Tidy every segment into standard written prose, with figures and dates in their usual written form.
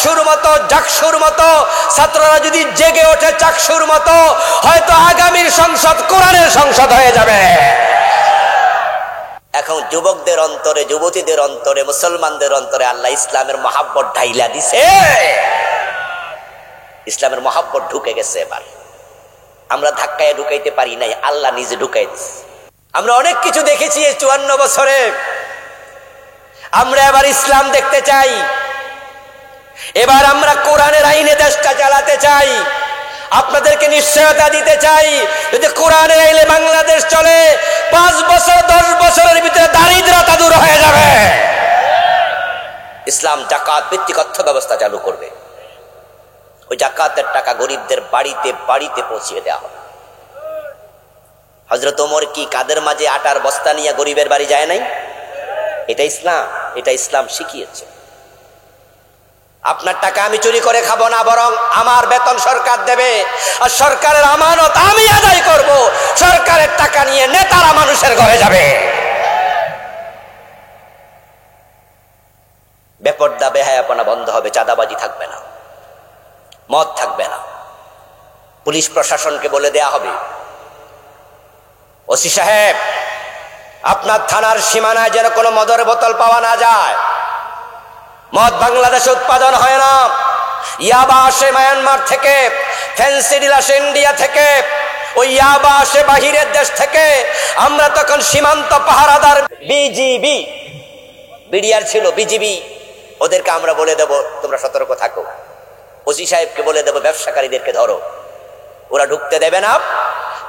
চাকসুর মতো জাকসুর মতো ছাত্ররা যদি জেগে ওঠে চাকসুর মতো, হয়তো আগামীর সংসদ কোরআনের সংসদ হয়ে যাবে। এখন যুবকদের অন্তরে, যুবতীদের অন্তরে, মুসলমানদের অন্তরে আল্লাহ ইসলামের মহাব্বত ঢাইলা দিছে। ইসলামের মহাব্বত ঢুকে গেছে। এবার আমরা ধাক্কায় ঢুকাইতে পারি নাই, আল্লাহ নিজে ঢুকাই দিছে। আমরা অনেক কিছু দেখেছি এই 54 বছরে। আমরা এবার ইসলাম দেখতে চাই। এবার আমরা কোরআনের আইনে দেশটা চালাতে চাই। আপনাদেরকে নিশ্চয়তা দিতে চাই, যদি কোরআনের আইনে বাংলাদেশ চলে, 5 বছর 10 বছরের ভিতরে দারিদ্রতা দূর হয়ে যাবে। ইসলাম জাকাত ভিত্তিক অর্থ ব্যবস্থা চালু করবে। ওই জাকাতের টাকা গরিবদের বাড়িতে বাড়িতে পৌঁছিয়ে দেওয়া হবে। হযরত ওমর কি কাদের মাঝে আটার বস্তা নিয়ে গরিবের বাড়ি যায় নাই? এটা ইসলাম, এটা ইসলাম শিখিয়েছে। আপনার টাকা আমি চুরি করে খাবো না, বরং আমার বেতন সরকার দেবে, আর সরকারের আমানত আমি আদায় করব। সরকারের টাকা নিয়ে নেতারা মানুষের ঘরে যাবে। বেপরদা বেহায়াপনা বন্ধ হবে, চাঁদাবাজি থাকবে না, মদ থাকবে না। পুলিশ প্রশাসনকে বলে দেয়া হবে, ওসি সাহেব, আপনার থানার সীমানায় যেন কোনো মদের বোতল পাওয়া না যায়। মদ বাংলাদেশে উৎপাদন হয় না, ইয়াবা আসে মায়ানমার থেকে, ফেন্সিডিল আসে ইন্ডিয়া থেকে, ওই ইয়াবা আসে বাহিরের দেশ থেকে। আমরা তখন সীমান্ত পাহারাদার বিজিবি, বিডিআর ছিল, বিজিবি, ওদেরকে আমরা বলে দেব তোমরা সতর্ক থাকো। ওসি সাহেবকে বলে দেব ব্যবসাকারীদেরকে ধরো, ওরা ঢুকতে দেবে না।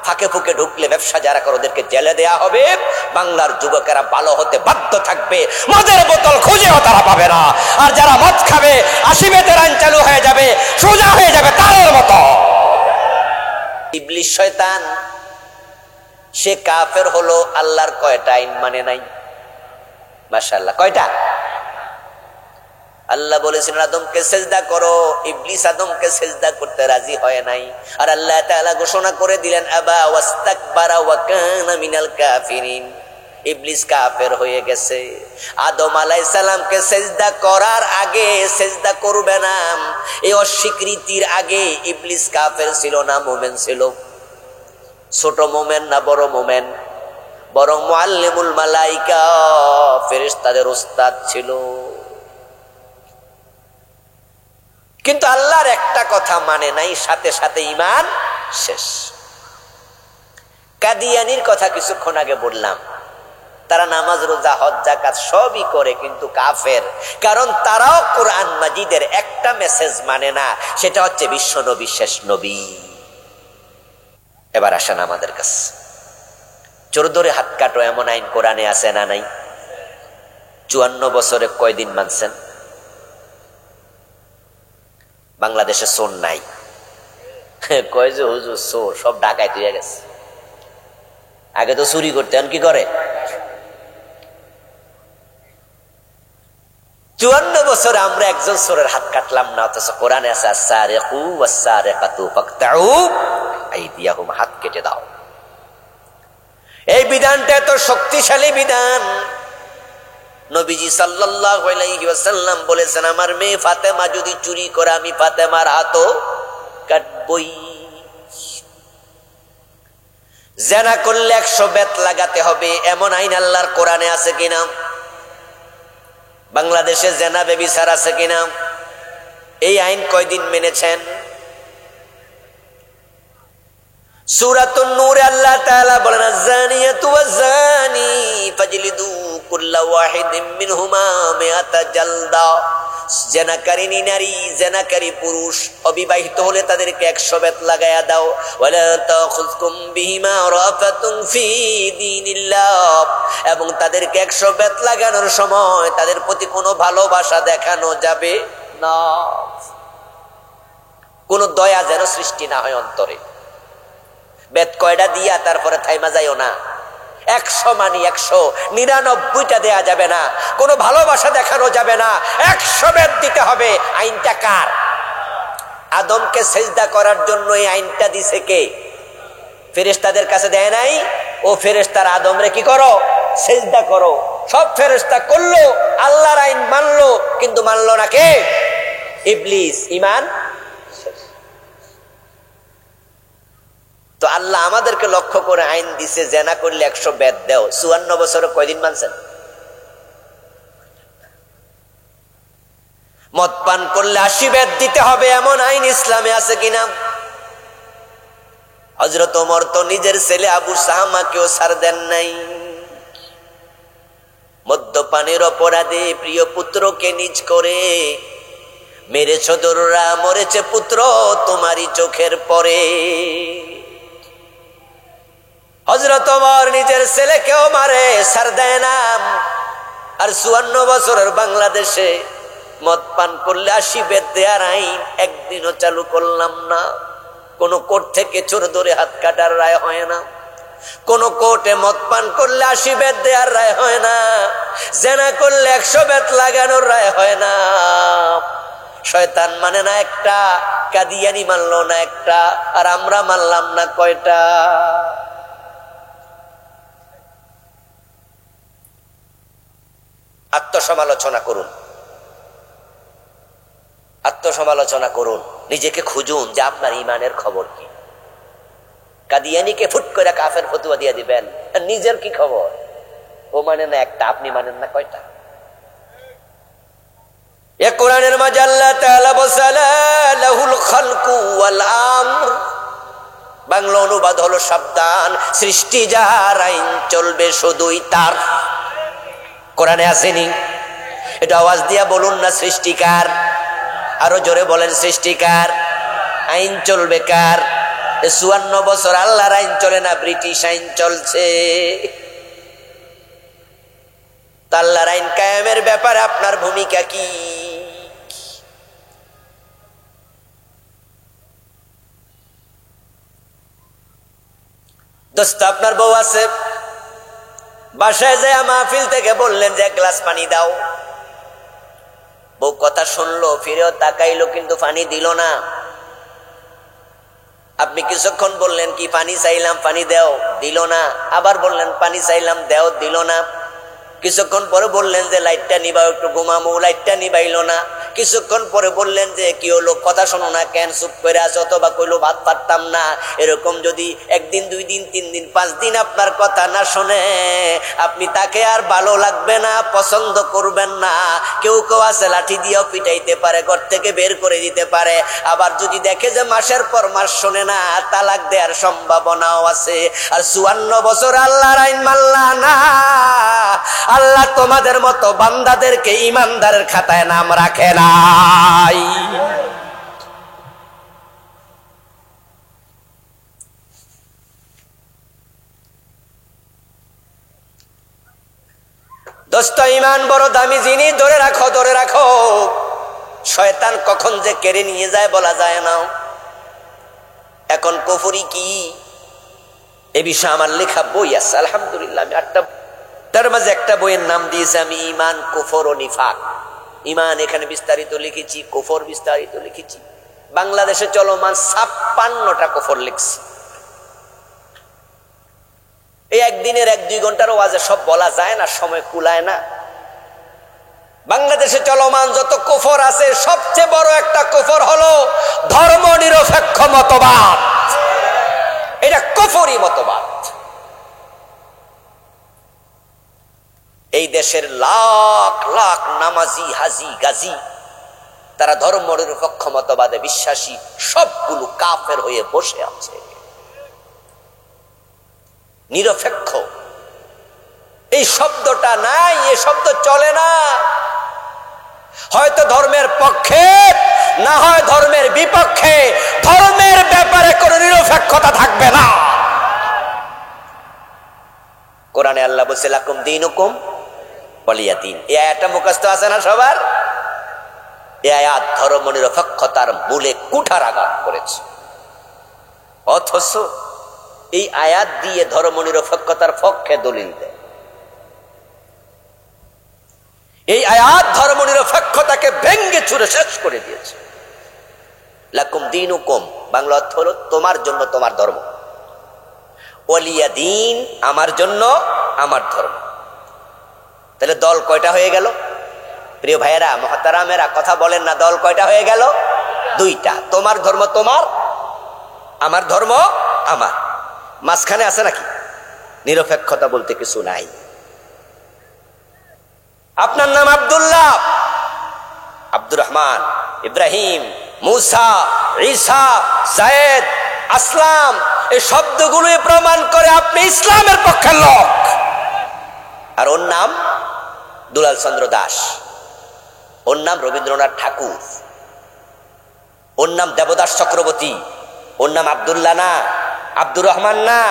ফাঁকে ফুকে ঢুকলে ব্যবসা যারা করে ওদেরকে জেলে দেয়া হবে। বাংলার যুবকেরা ভালো হতে বাধ্য থাকবে, মদের বোতল খুঁজেও তারা পাবে না। আর যারা মদ খাবে, 80 বেতের আইন চালু হয়ে যাবে, সোজা হয়ে যাবে তারের মতো। ইবলিস শয়তান, সে কাফের হলো, আল্লাহর কয়টা আইন মানে নাই? মাশাআল্লাহ, কয়টা? আল্লাহ বলেছেন আদমকে সেজদা করো, ইবলিস আদমকে সেজদা করতে রাজি হয় নাই। আর আল্লাহ তাআলা ঘোষণা করে দিলেন আবা ওয়াস্তাকবারা ওয়া কানা মিনাল কাফিরিন, ইবলিস কাফের হয়ে গেছে। আদম আলাইহিস সালামকে সেজদা করার আগে, সেজদা করবে না এই অস্বীকৃতির আগে ইবলিস কাফের ছিল না মুমিন ছিল? ছোট মুমিন না বড় মুমিন? বরং মুআল্লিমুল মালায়েকা, ফেরেশতাদের উস্তাদ ছিল। কিন্তু আল্লাহর একটা কথা মানে নাই, সাথে সাথে ঈমান শেষ। কাদিয়ানির কথা কিছুক্ষণ আগে বললাম, তারা নামাজ রোজা হজ যাকাত সবই করে, কিন্তু কাফের। কারণ তারাও কোরআন মাজিদের একটা মেসেজ মানে না, সেটা হচ্ছে বিশ্ব নবী, শেষ নবী। এবার আসেন আমাদের কাছে, চোর ধরে হাত কাটো এমন আইন কোরআনে আছে না নাই? 54 বছরে কয়দিন মানছেন? বাংলাদেশে চোর নাই, কয় যে হুজুর চোর সব ঢাকায় তুই গেছে। আগে তো চুরি করতে, এখন কি করে? 54 বছরে আমরা একজন চোরের হাত কাটলাম না, অথচ কোরআনে আছে আস-সারিকু ওয়াস-সারিকাতু ফাকতাউ আইদিয়াহুম, হাত কেটে দাও। এই বিধানটা এত শক্তিশালী বিধান। নবীজি সাল্লাল্লাহু আলাইহি ওয়াসাল্লাম বলেছেন, আমার মেয়ে ফাতেমা যদি চুরি করে আমি ফাতেমার হাতও কাটবই। জেনা করলে 100 বেত লাগাতে হবে, এমন আইন আল্লাহর কোরআনে আছে কিনা? বাংলাদেশে জেনা ব্যভিচার আছে কিনা? এই আইন কয়দিন মেনেছেন? সূরাতুন নূরে আল্লাহ তাআলা বলেন, আয-যানিয়াতু ওয়াজ-যানি ফাজলিদু কুল্লা ওয়াহিদিন মিনহুমা মিআতা জালদা। জেনাকারিনী নারী, জেনাকারী পুরুষ অবিবাহিত হলে তাদেরকে 100 বেত লাগায়া দাও। ওয়ালা তাখুযকুম বিহিমা রাফাতুন ফি দীনিল্লাহ, এবং তাদেরকে 100 বেত লাগানোর সময় তাদের প্রতি কোনো ভালোবাসা দেখানো যাবে না, কোনো দয়া যেন সৃষ্টি না হয় অন্তরে। বেত কয়টা দিয়া তারপরে থাইমা যাইও না, 100 মানি 100, 99টা দেয়া যাবে না, কোনো ভালোবাসা দেখানো যাবে না, 100 বেত দিতে হবে। আইনটা কার? আদমকে সেজদা করার জন্য এই আইনটা দিছে কে? ফেরেশতাদের কাছে দেয় নাই? ও ফেরেশতারা আদমরে কি করো? সেজদা করো। সব ফেরেশতা করলো, আল্লাহর আইন মানলো, কিন্তু মানলো না কে? ইবলিস, ঈমান শেষ। তো আল্লাহ আমাদেরকে লক্ষ্য করে আইন দিছে, জেনা করলে 100 বেত দাও। 54 বছরে কয়দিন মানছেন? মদ পান করলে 80 বেত দিতে হবে, এমন আইন ইসলামে আছে কিনা? হযরত ওমর তো নিজের ছেলে আবু সাহামাকেও ছাড় দেন নাই। মদ্যপানের অপরাধে প্রিয় পুত্রকে নিজ করে মেরেছ দরুরা, মরেছে পুত্র তোমারই চোখের পরে। হযরত ওমর নিজের ছেলেকেও মারে, ছাড় দেয় না। আর 54 বছরের বাংলাদেশে মদ পান করলে 80 বেত দেয়ার আইন একদিনও চালু করলাম না। কোন কোর্ট থেকে চোর ধরে হাত কাটার রায় হয় না, কোন কোর্টে মদ পান করলে 80 বেত দেয়ার রায় হয় না, জেনা করলে 100 বেত লাগানোর রায় হয় না। শয়তান মানে না একটা, কাদিয়ানি মানলো না একটা, আর আমরা মানলাম না কয়টা? আত্মসমালোচনা করুন, আত্মসমালোচনা করুন, নিজেকে খুঁজুন যে আপনার ইমানের খবর কি। কাদিয়ানিকে ফুট করে কাফের ফতুয়া দিয়ে দিবেন, আর নিজের কি খবর? ও মানে না একটা, আপনি মানেন না কয়টা? এ কোরআনের মাঝে আল্লাহ তাআলা বলেছেন লাহুল খালকু ওয়াল আমর, বাংলা অনুবাদ হলো সাবধান, সৃষ্টি যার, আইন চলবে শুধুই তার। কোরআনে আসেনি? এটা আওয়াজ দিয়া বলুন না, সৃষ্টিকার। আরো জোরে বলেন, সৃষ্টিকার। আইন চলবে কার? 54 বছর আল্লাহর আইন চলে না, ব্রিটিশ আইন চলছে। আল্লাহর আইন কায়েমের ব্যাপারে আপনার ভূমিকা কি? দোস্ত, আপনার বউ আছে, বাসায় যায় মাহফিল থেকে বললেন যে 1 গ্লাস পানি দাও। বউ কথা শুনলো, ফিরেও তাকাইলো, কিন্তু পানি দিল না। আপনি কিছুক্ষণ বললেন কি পানি চাইলাম, পানি দাও, দিল না। আবার বললেন পানি চাইলাম, দাও, দিল না। কিছুক্ষণ পরে বললেন যে লাইটটা নিবাও, একটু ঘুমামো, লাইটটা নিবাইলো না। কিছুক্ষণ পরে বললেন যে কি হলো, কথা শোনো না কেন, চুপ করে আছো? অথবা কইলো ভাত পারতাম না। এরকম যদি 1 দিন 2 দিন 3 দিন 5 দিন আপনার কথা না শোনে, আপনি তাকে আর ভালো লাগবে না, পছন্দ করবেন না। কেউ কেউ আছে লাঠি দিয়েও পিটাইতে পারে, ঘর থেকে বের করে দিতে পারে। আবার যদি দেখে যে মাসের পর মাস শোনে না, তালাক দেওয়ার সম্ভাবনাও আছে। আর 54 বছর আল্লাহর আইন মানলা না। আল্লাহ তোমাদের মতো বান্দাদেরকে ঈমানদারের খাতায় নাম রাখে নাই। দোস্ত, ঈমান বড় দামি জিনিস, ধরে রাখো, ধরে রাখো। শয়তান কখন যে কেড়ে নিয়ে যায় বলা যায় না। এখন কুফরি কি, এ বিষয়ে আমার লেখা বই আছে, আলহামদুলিল্লাহ। আমি 8টা, তার মাঝে একটা বইয়ের নাম দিয়েছে আমি ঈমান, কুফর ও নিফাক। ঈমান এখানে বিস্তারিত লিখেছি, কুফর বিস্তারিত লিখেছি। বাংলাদেশে চলমান 56টা কুফর লিখছি। এই একদিনের 1-2 ঘন্টার ওয়াজে সব বলা যায় না, সময় কুলায় না। বাংলাদেশে চলমান যত কুফর আছে, সবচেয়ে বড় একটা কুফর হলো ধর্ম নিরপেক্ষ মতবাদ। এটা কুফরি মতবাদ। এই দেশের লাখ লাখ নামাজি, হাজি, গাজী, তারা ধর্ম নিরপেক্ষ মতবাদে বিশ্বাসী, সবগুলো কাফের হয়ে বসে আছে। নিরপেক্ষ এই শব্দটা নাই, এই শব্দ চলে না। হয়তো ধর্মের পক্ষে, না হয় ধর্মের বিপক্ষে, ধর্মের ব্যাপারে কোনো নিরপেক্ষতা থাকবে না। কোরআনে আল্লাহ বলছে লাকুম দীনুকুম ওয়ালিয়া দীন। এই আয়াতটা মুখস্থ আছে না সবার? এই আয়াত ধর্ম নিরপেক্ষতার মূলে কুঠারাঘাত করেছে। অথচ এই আয়াত দিয়ে ধর্ম নিরপেক্ষতার পক্ষে দলিল দেয়। এই আয়াত ধর্ম নিরপেক্ষতাকে ভেঙ্গে চুরে শেষ করে দিয়েছে। লাকুম দীনুকুম, বাংলা অর্থ হলো তোমার জন্য তোমার ধর্ম, ওয়ালিয়া দীন, আমার জন্য আমার ধর্ম। তাহলে দল কয়টা হয়ে গেল? প্রিয় ভাইয়েরা, মুহতারামেরা, কথা বলেন না, দল কয়টা হয়ে গেল? দুইটা। তোমার ধর্ম তোমার, আমার ধর্ম আমার। মাঝখানে আছে নাকি? নিরপেক্ষতা বলতে কিছু নাই। আপনার নাম আব্দুল্লাহ, আব্দুর রহমান, ইব্রাহিম, মুসা, ঈসা, যায়েদ, আসলাম, এই শব্দগুলো প্রমাণ করে আপনি ইসলামের পক্ষের লোক। আর ওর নাম দুলাল চন্দ্র দাস, ওর নাম রবীন্দ্রনাথ ঠাকুর, ওর নাম দেবদাস চক্রবর্তী, ওর নাম আব্দুল্লাহ না, আব্দুর রহমান না।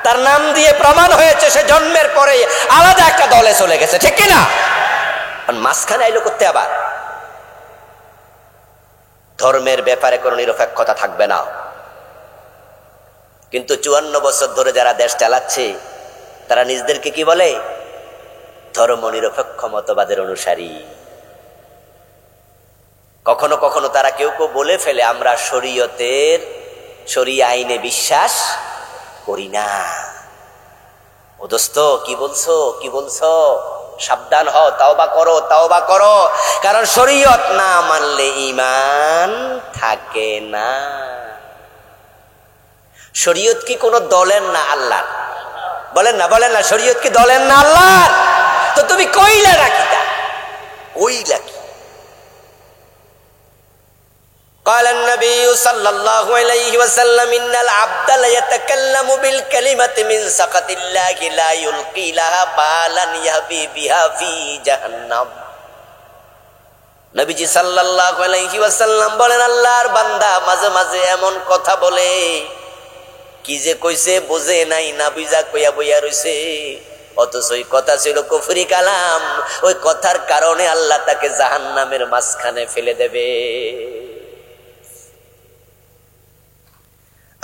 তার নাম দিয়ে প্রমাণ হয়েছে সে জন্মের পরে আলাদা একটা দলে চলে গেছে, ঠিক কিনা? মাঝখানে আইলো করতে আবার ধর্মের ব্যাপারে কোনো নিরপেক্ষতা থাকবে না। কিন্তু 54 বছর ধরে যারা দেশ চালাচ্ছে তারা নিজেদেরকে কি বলে? ধর্ম নিরপেক্ষ মতবাদের অনুসারী। কখনো কখনো তারা কেউ কেউ বলে ফেলে আমরা শরীয়ত আইনে বিশ্বাস করি না। ও দোস্ত, কি বলছো? সাবধান হও, তাওবা করো, কারণ শরীয়ত না মানলে ঈমান থাকে না। শরীয়ত কি কোনো দলের না আল্লাহর? বলেন না, শরীয়ত কি দলের না আল্লাহর? তো তুমি কইলা রাখিতা, কইলা কি? قال النبي صلى الله عليه وسلم إن العبد لا يتكلم بالكلمة من سخط الله لا يلقي لها بالا يهوي بها في جهنم। নবীজি সাল্লাল্লাহু আলাইহি ওয়াসাল্লাম বলেন, আল্লাহর বান্দা মাঝে মাঝে এমন কথা বলে, কি যে কইছে বোঝে নাই, না বুঝা কইয়া বইয়া রইছে, অথচ ওই কথা ছিল কুফরি কালাম। ওই কথার কারণে আল্লাহ তাকে জাহান্নামের মাঝখানে ফেলে দেবে।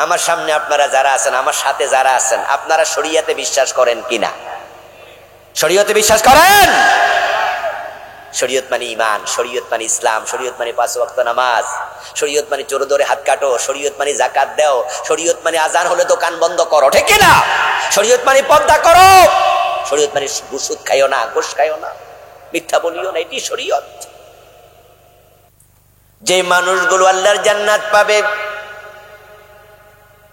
আমার সামনে আপনারা যারা আছেন, আমার সাথে যারা আছেন, আপনারা শরীয়তে বিশ্বাস করেন কিনা? শরীয়তে বিশ্বাস করেন? শরীয়ত মানে ঈমান, শরীয়ত মানে ইসলাম, শরীয়ত মানে 5 ওয়াক্ত নামাজ, শরীয়ত মানে চোর ধরে হাত কাটো, শরীয়ত মানে যাকাত দাও, শরীয়ত মানে আজান হলে দোকান বন্ধ করো, ঠিক কিনা? শরীয়ত মানে পর্দা করো, শরীয়ত মানে সুদ খাইও না, ঘুষ খাইও না, মিথ্যা বলিও না, এটি শরীয়ত। যে মানুষগুলো আল্লাহর জান্নাত পাবে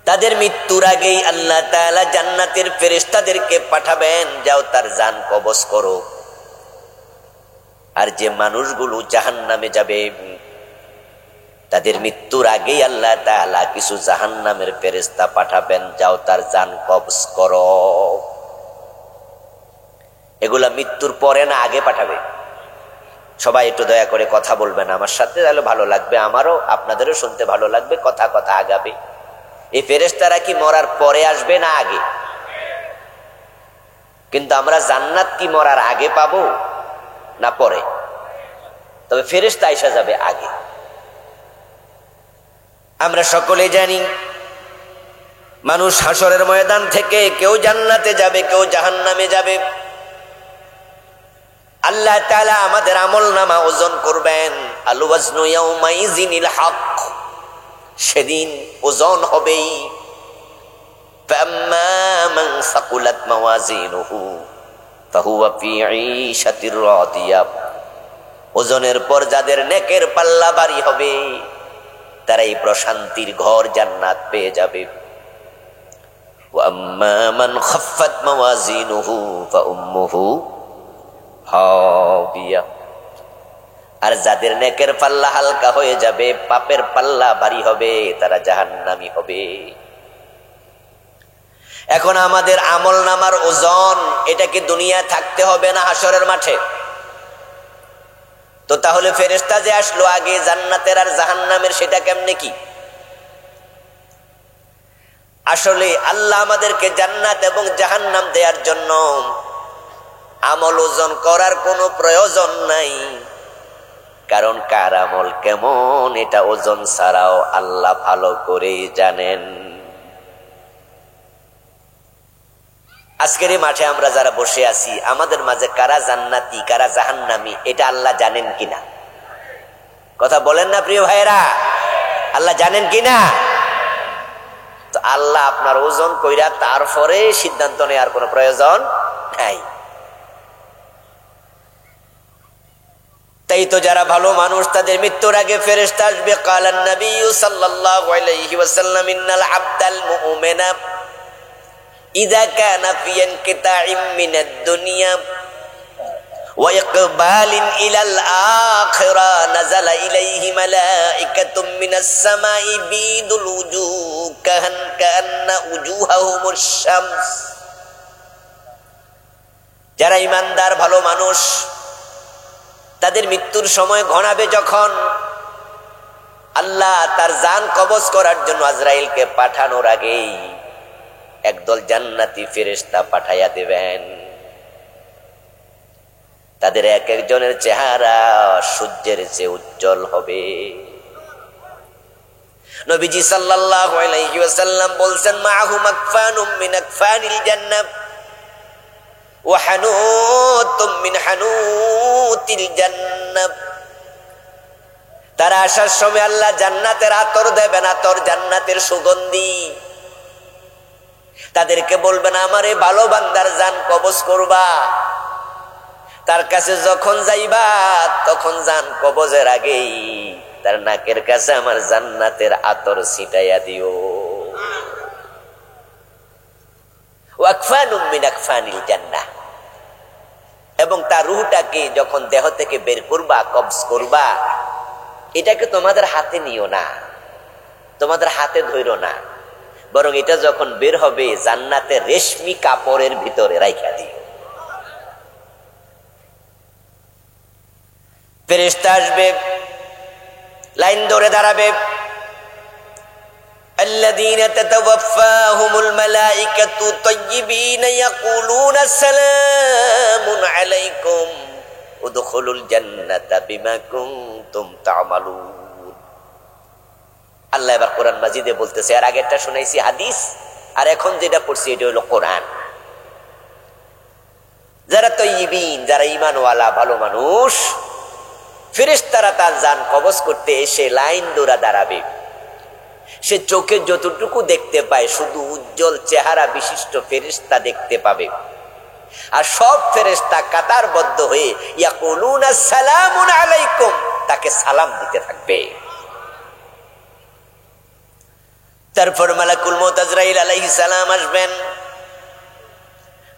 তাদের মৃত্যুর আগেই আল্লাহ তাআলা জান্নাতের ফেরেশতাদেরকে পাঠাবেন, যাও তার জান কবজ করো। আর যে মানুষগুলো জাহান্নামে যাবে তাদের মৃত্যুর আগেই আল্লাহ তাআলা কিছু জাহান্নামের ফেরেশতা পাঠাবেন, যাও তার জান কবজ করো। এগুলা মৃত্যুর পরে না আগে পাঠাবে? সবাই একটু দয়া করে কথা বলবেন আমার সাথে, তাহলে ভালো লাগবে, আমারও আপনাদেরও শুনতে ভালো লাগবে, কথা আগাবে। এই ফেরেশতারা কি মরার পরে আসবে না আগে? কিন্তু আমরা জান্নাত কি মরার আগে পাবো না পরে? তবে ফেরেশতা আইসা যাবে আগে। আমরা সকলে জানি মানুষ হাসরের ময়দান থেকে কেউ জান্নাতে যাবে, কেউ জাহান্নামে যাবে। আল্লাহ তাআলা আমাদের আমলনামা ওজন করবেন। আল ওয়াজনু ইয়াউমাইযিনিল হক, সেদিন ওজন হবেই। ফাম্মা মান সাকুলাত মাওয়াজিনুহু ফাহুয়া ফি ঈশাতির রাদিয়া, ওজনের পর যাদের নেকের পাল্লা ভারী হবে তারাই প্রশান্তির ঘর জান্নাত পেয়ে যাবে। ওয়া আম্মা মান খাফফাত মাওয়াজিনুহু ফাউম্মুহু হাবিয়া, আর যাদের নেকের পাল্লা হালকা হয়ে যাবে, পাপের পাল্লা ভারী হবে, তারা জাহান্নামী হবে। এখন আমাদের আমল নামার ওজন, এটা কি দুনিয়া থাকতে হবে না হাসরের মাঠে? তো তাহলে ফেরেশতা যে আসলো আগে জান্নাতের আর জাহান্নামের, সেটা কেমনে কি? আসলে আল্লাহ আমাদেরকে জান্নাত এবং জাহান্নাম দেওয়ার জন্য আমল ওজন করার কোনো প্রয়োজন নাই, কারণ কার আমল কেমন এটা ওজন ছাড়াও আল্লাহ ভালো করে জানেন। আজকের এই মাঠে আমরা যারা বসে আছি, আমাদের মাঝে কারা জান্নাতি কারা জাহান্নামী এটা আল্লাহ জানেন কিনা? কথা বলেন না প্রিয় ভাইরা, আল্লাহ জানেন কিনা? তো আল্লাহ আপনার ওজন কইরা তারপরে সিদ্ধান্ত নেওয়ার কোনো প্রয়োজন নাই। তাই তো যারা ভালো মানুষ তাদের মৃত্যুর আগে ফেরেশতা আসবে। কালান নবী সাল্লাল্লাহু আলাইহি ওয়াসাল্লাম ইন্নাল আবদাল মুমিনা ইযা কানা ফি ইনকিতাইম মিনাদ দুনিয়া ওয়া ইকবালিন ইলাল আখিরা নাযালা ইলাইহি মালাইকাতুম মিনাস সামাই বিদুল উজুহ কাআন্না উজুহাহুমুশ শামস। যারা ইমানদার ভালো মানুষ তাদের মৃত্যুর সময় ঘনাবে যখন, আল্লাহ তার জান কবজ করার জন্য আজরাইলকে পাঠানোর আগেই একদল জান্নাতি ফেরেশতা পাঠাইয়া দেবেন। তাদের এক একজনের চেহারা সূর্যের চেয়ে উজ্জ্বল হবে। নবীজি সাল্লাল্লাহু আলাইহি ওয়াসাল্লাম বলছেন, মাহু মাকফানুম মিন আকফানিল জান্নাহ ওয়া হানুতুম মিন হানুতিল জান্নাহ। তারা আসার সময় আল্লাহ জান্নাতের আতর দেবেন, আতর জান্নাতের সুগন্ধি। তাদেরকে বলবেন, আমার এই ভালো বান্দার জান কবজ করবা। তার কাছে যখন যাইবা তখন জান কবজের আগেই তার নাকের কাছে আমার জান্নাতের আতর ছিটাইয়া দিও। ওয়াকফানুম মিন আকফানিল জান্নাহ। এবং তার রূহটাকে যখন দেহ থেকে বের করবা, কবজ করবা, এটাকে তোমাদের হাতে নিও না, তোমাদের হাতে ধইরো না, বরং এটা যখন বের হবে জান্নাতের রেশমি কাপড়ের ভিতরে রাইখা দিও। ফেরেশতা আসবে, লাইন ধরে দাঁড়াবে। الذين تتوفاهم الملائكة طيبين يقولون سلام عليكم ادخلوا الجنة بما كنتم تعملون। আল্লাহ এবার কোরআন মাজিদে বলতেছে, আর আগেরটা শুনাইছি হাদিস, আর এখন যেটা পড়ছি এটা হলো কোরআন। যারা তয়্যিবিন, যারা ঈমানওয়ালা ভালো মানুষ, ফেরেশতারা তার জান কবজ করতে এসে লাইন ধরে দাঁড়াবে। সে চোখে যতটুকু দেখতে পায় শুধু উজ্জ্বল চেহারা বিশিষ্ট ফেরেশতা দেখতে পাবে। আর সব ফেরেশতা কাতারবদ্ধ হয়ে ইয়াকুলুনা সালামুন আলাইকুম, তাকে সালাম দিতে থাকবে। তারপর মালাকুল মউত আজরাইল আলাইহিস সালাম আসবেন,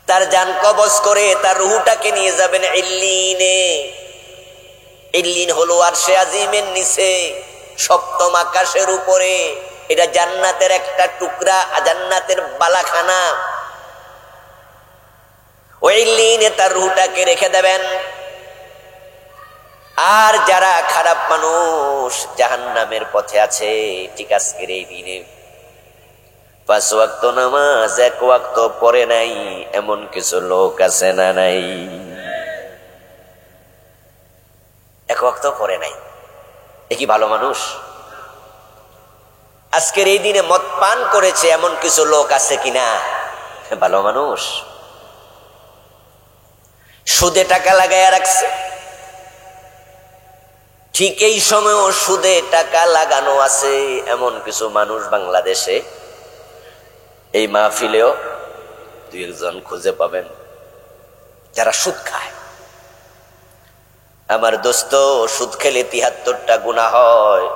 তার জান কবজ করে তার রূহটাকে নিয়ে যাবেন ইল্লিনে। ইল্লিন হলো আরশে আজিমের নিচে, সপ্তম আকাশের উপরে। এটা জান্নাতের একটা টুকরা, জান্নাতের বালাখানা। ওই ইল্লিনে তার রূহটাকে রেখে দেবেন। আর যারা খারাপ মানুষ জাহান্নামের পথে আছে, ঠিক আজকের এই দিনে 5 ওয়াক্ত নামাজ 1 ওয়াক্ত পড়ে নাই এমন কিছু লোক আছে না নাই? 1 ওয়াক্ত পড়ে নাই, এ কি ভালো মানুষ? আজকের এই দিনে মদ পান করেছে এমন কিছু লোক আছে কিনা? ভালো মানুষ। সুদে টাকা লাগাইয়া রাখছে, ঠিক এই সময়ও সুদে টাকা লাগানো আছে এমন কিছু মানুষ বাংলাদেশে। এই মাহফিলেও 2 একজন খুঁজে পাবেন যারা সুদ খায়। আমার দোস্ত, সুদ খেলে 73টা গুনাহ হয়।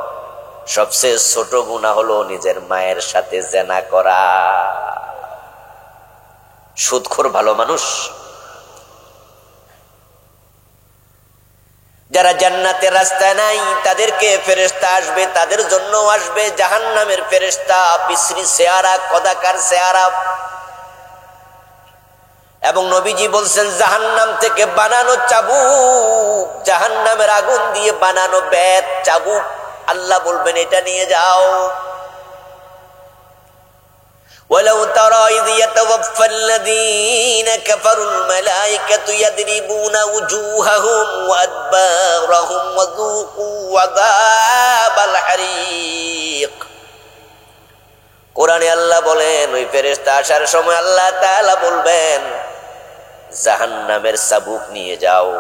সবচেয়ে ছোট গুনাহ হলো নিজের মায়ের সাথে জেনা করা। সুদখোর ভালো মানুষ। যারা জান্নাতের রাস্তায় নাই তাদেরকে ফেরেশতা আসবে, তাদের জন্য আসবে জাহান্নামের ফেরেশতা, বিশ্রী চেহারা, কদাকার চেহারা। এবং নবীজি বলছেন, জাহান্নাম থেকে বানানো চাবুক, জাহান্নামের আগুন দিয়ে বানানো বেত, চাবুক, আল্লাহ বলবেন এটা নিয়ে যাও। ওয়ালাউ তারা ইয ইয়াতাওয়াফাল্লাযীনা কাফারুল মালায়েকাতু ইয়াদরিবুনা উজুহাহুম ওয়া আদবারহুম ওয়া যুকু আযাবাল হারিক। কোরআনে আল্লাহ বলেন, ওই ফেরেশতা আসার সময় আল্লাহ তাআলা বলবেন, জাহান্নামের চাবুক নিয়ে যাও।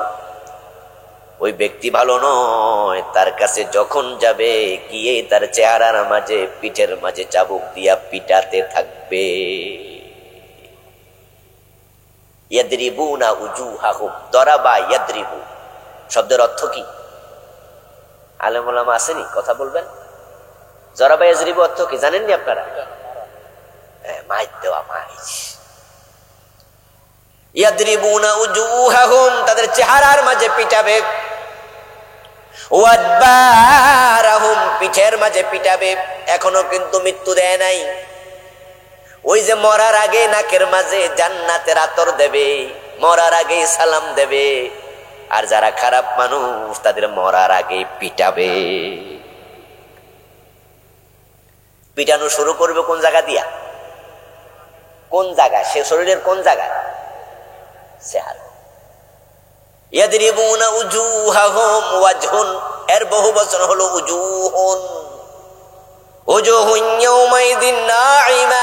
ওই ব্যক্তি ভালো নয়, তার কাছে যখন যাবে গিয়ে তার চেহারার মাঝে, পিঠের মাঝে চাবুক দিয়া পিটাতে থাকবে। ইয়াদরিবুনা উজুহাহুম, দরাবা ইয়াদরিবু শব্দের অর্থ কি? আলেম ওলামা আসেনি, কথা বলবেন। জরাবা ইয়াজরিবু অর্থ কি জানেননি আপনারা? মাইর দেওয়া, মাইর। ইয়াদরিবুনা উজুহাহুম, তাদের চেহারার মাঝে পিটাবে। ওয়াদবারাহুম, পিঠের মাঝে পিটাবে। এখনো কিন্তু মৃত্যু দেয় নাই। ওই যে মরার আগে নাকের মাঝে জান্নাতের আতর দেবে, মরার আগে সালাম দেবে। আর যারা খারাপ মানুষ তাদের মরার আগে পিটাবে। পিটানো শুরু করবে কোন জায়গা দিয়া? কোন জায়গা? সে শরীরের কোন জায়গা? চেহারা। ইয়াদরিবুনা উজুহাহুম, ওয়াজহুন এর বহু বচন হলো উজুহুন। উজুহুন ইয়াউমাইযিন নাঈমা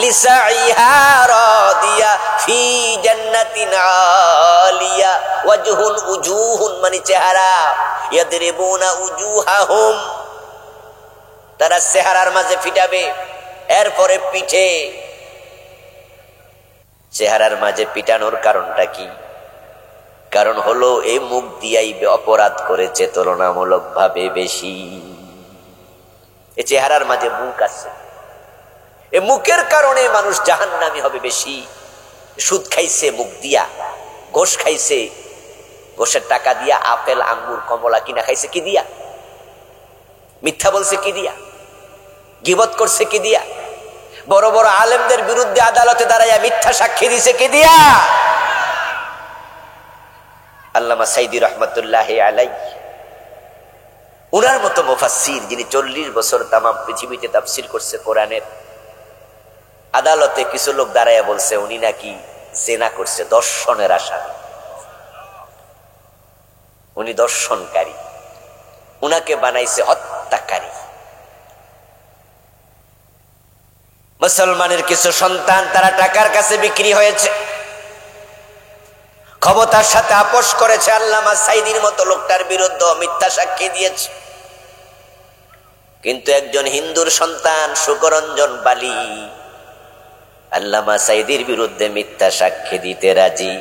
লিসাইহা রাদিয়া ফি জান্নাতিন আলিয়া। ওয়াজহুন, উজুহুন মানে চেহারা। ইয়াদরিবুনা উজুহাহুম, তারা চেহারার মাঝে পিটাবে। এরপরে পিঠে। চেহারার মাঝে পিটানোর কারণটা কি? কারণ হলো এই মুখ দিয়াই অপরাধ করেছে তুলনামূলক ভাবে বেশি। এই চেহারার মাঝে মুখ আছে, এই মুখের কারণে মানুষ জাহান্নামী হবে বেশি। সুদ খাইছে মুখ দিয়া, ঘোষ খাইছে, ঘোষের টাকা দিয়া আপেল আঙ্গুর কমলা কিনা খাইছে কি দিয়া? মিথ্যা বলছে কি দিয়া? গীবত করছে কি দিয়া? বড় বড় আলেমদের বিরুদ্ধে আদালতে দাঁড়াইয়া মিথ্যা সাক্ষী দিছে কি দিয়া? আল্লামা সাইদি রহমতুল্লাহি আলাইহি, উনার মতো মুফাসসির যিনি 40 বছর তামাম পৃথিবীতে তাফসীর করছে কোরআনের, আদালতে কিছু লোক দাঁড়াইয়া বলছে উনি নাকি জিনা করছে, দর্শনের আসামি, উনি দর্শনকারী, উনাকে বানাইছে হত্যাকারী। মুসলমানের কিছু সন্তান তারা টাকার কাছে বিক্রি হয়েছে, ক্ষমতার সাথে আপোষ করেছে, আল্লামা সাইদির মতো লোকটার বিরুদ্ধে মিথ্যা সাক্ষী দিয়েছে। কিন্তু একজন হিন্দুর সন্তান সুকরঞ্জন বালি আল্লামা সাইদির বিরুদ্ধে মিথ্যা সাক্ষী দিতে রাজি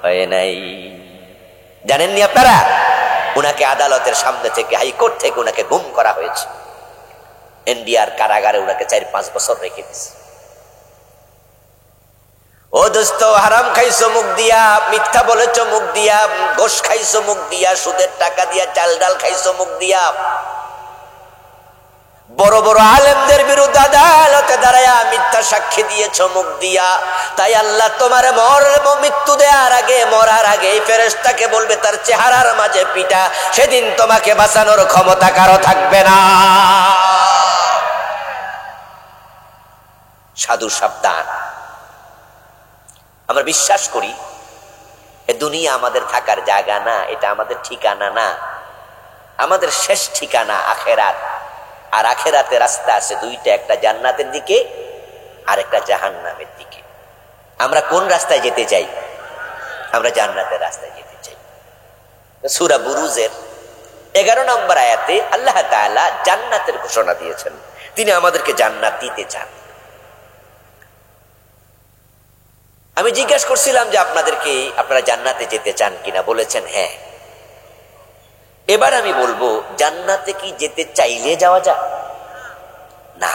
হয় নাই। জানেননি আপনারা? উনাকে আদালতের সামনে থেকে, হাইকোর্ট থেকে উনাকে গুম করা হয়েছে। এনডিআর কারাগারে উনাকে 4-5 বছর রেখে দিয়েছে। ও দোস্ত, হারাম খাইছো মুখ দিয়া, মিথ্যা বলেছো মুখ দিয়া, ঘোষ খাইছো মুখ দিয়া, সুদের টাকা দিয়া, চাল ডাল খাইছো মুখ দিয়া, বড় বড় আলেমদের বিরুদ্ধে আদালতে দাঁড়ায়া মিথ্যা সাক্ষী দিয়েছো মুখ দিয়া। তাই আল্লাহ তোমার মৃত্যু দেওয়ার আগে, মরার আগে ফেরেশতাকে বলবে তার চেহারার মাঝে পিটা। সেদিন তোমাকে বাঁচানোর ক্ষমতা কারো থাকবে না। সাধু সাবধান। আমরা বিশ্বাস করি এ দুনিয়া আমাদের থাকার জায়গা না, এটা আমাদের ঠিকানা না, আমাদের শেষ ঠিকানা আখেরাত। আর আখেরাতে রাস্তা আছে দুইটা, একটা জান্নাতের দিকে আর একটা জাহান্নামের দিকে। আমরা কোন রাস্তায় যেতে চাই? আমরা জান্নাতের রাস্তায় যেতে চাই। সূরা বুরুজের 11 নম্বর আয়াতে আল্লাহ তাআলা জান্নাতের ঘোষণা দিয়েছেন, তিনি আমাদেরকে জান্নাত দিতে চান। আমি জিজ্ঞাসা করছিলাম যে আপনাদেরকে, আপনারা জান্নাতে যেতে চান কিনা? বলেছেন হ্যাঁ। এবার আমি বলবো, জান্নাতে কি যেতে চাইলে যাওয়া যায়? না।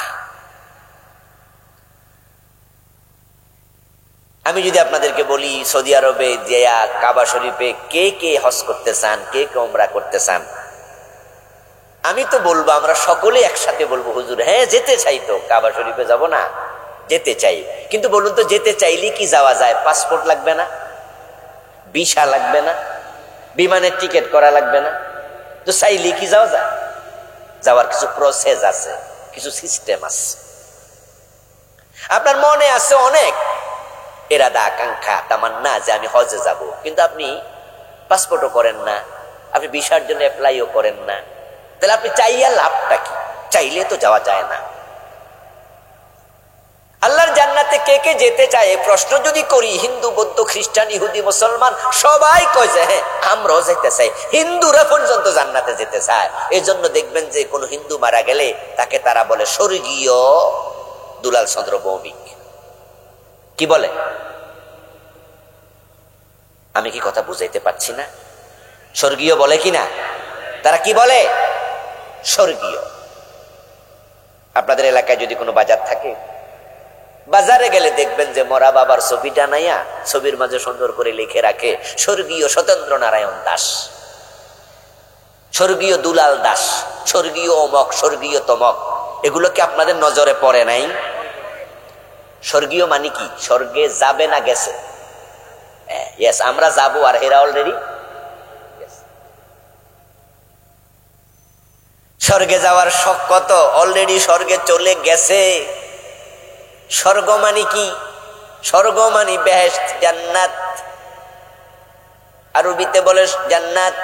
আমি যদি আপনাদেরকে বলি সৌদি আরবে জিয়া কাবা শরীফে কে কে হজ করতে চান, কে কে উমরা করতে চান, আমি তো বলবো, আমরা সকলে একসাথে বলবো হুজুর হ্যাঁ যেতে চাই, তো কাবা শরীফে যাব না, যেতে চাই। কিন্তু বলুন তো, যেতে চাইলে কি যাওয়া যায়? পাসপোর্ট লাগবে না, ভিসা লাগবে না, বিমানের টিকিট করা লাগবে না, তো চাইলে কি যাওয়া যায়? যাওয়ার কিছু প্রসেস আছে, কিছু সিস্টেম আছে। আপনার মনে আছে অনেক এরাদা, আকাঙ্ক্ষা, তামান্না যে আমি হজে যাব, কিন্তু আপনি পাসপোর্টও করেন না, আপনি ভিসার জন্য অ্যাপ্লাইও করেন না, তাহলে আপনি চাইয়া লাভটা কি? চাইলে তো যাওয়া যায় না। আল্লাহর জান্নাতে কে কে যেতে চায় প্রশ্ন যদি করি, হিন্দু, বৌদ্ধ, খ্রিস্টান, ইহুদি, মুসলমান সবাই কয় যে হ্যাঁ আমরাও যেতে চাই। হিন্দুরা পর্যন্ত জান্নাতে যেতে চায়। এই জন্য দেখবেন যে কোনো হিন্দু মারা গেলে তাকে তারা বলে স্বর্গীয় দুলাল চন্দ্র ভৌমিক। কি বলে? আমি কি কথা বুঝাইতে পারছি না? স্বর্গীয় বলে কিনা? তারা কি বলে? স্বর্গীয়। আপনাদের এলাকায় যদি কোনো বাজার থাকে, বাজারে গেলে দেখবেন যে মরা বাবার ছবিটা নাইয়া ছবির মাঝে সুন্দর করে লিখে রাখে স্বর্গীয় সত্যেন্দ্র নারায়ণ দাস, স্বর্গীয় দুলাল দাস, স্বর্গীয় অমক, স্বর্গীয় তমক। এগুলো কি আপনাদের নজরে পড়ে নাই? স্বর্গীয় মানে কি? স্বর্গে যাবে না গেছে? ইয়েস, আমরা যাবো আর এরা অলরেডি স্বর্গে যাওয়ার শখ কত, অলরেডি স্বর্গে চলে গেছে। স্বর্গ মানে কি? স্বর্গ মানে বেহেশত, জান্নাত। আরবিতে বলে জান্নাত,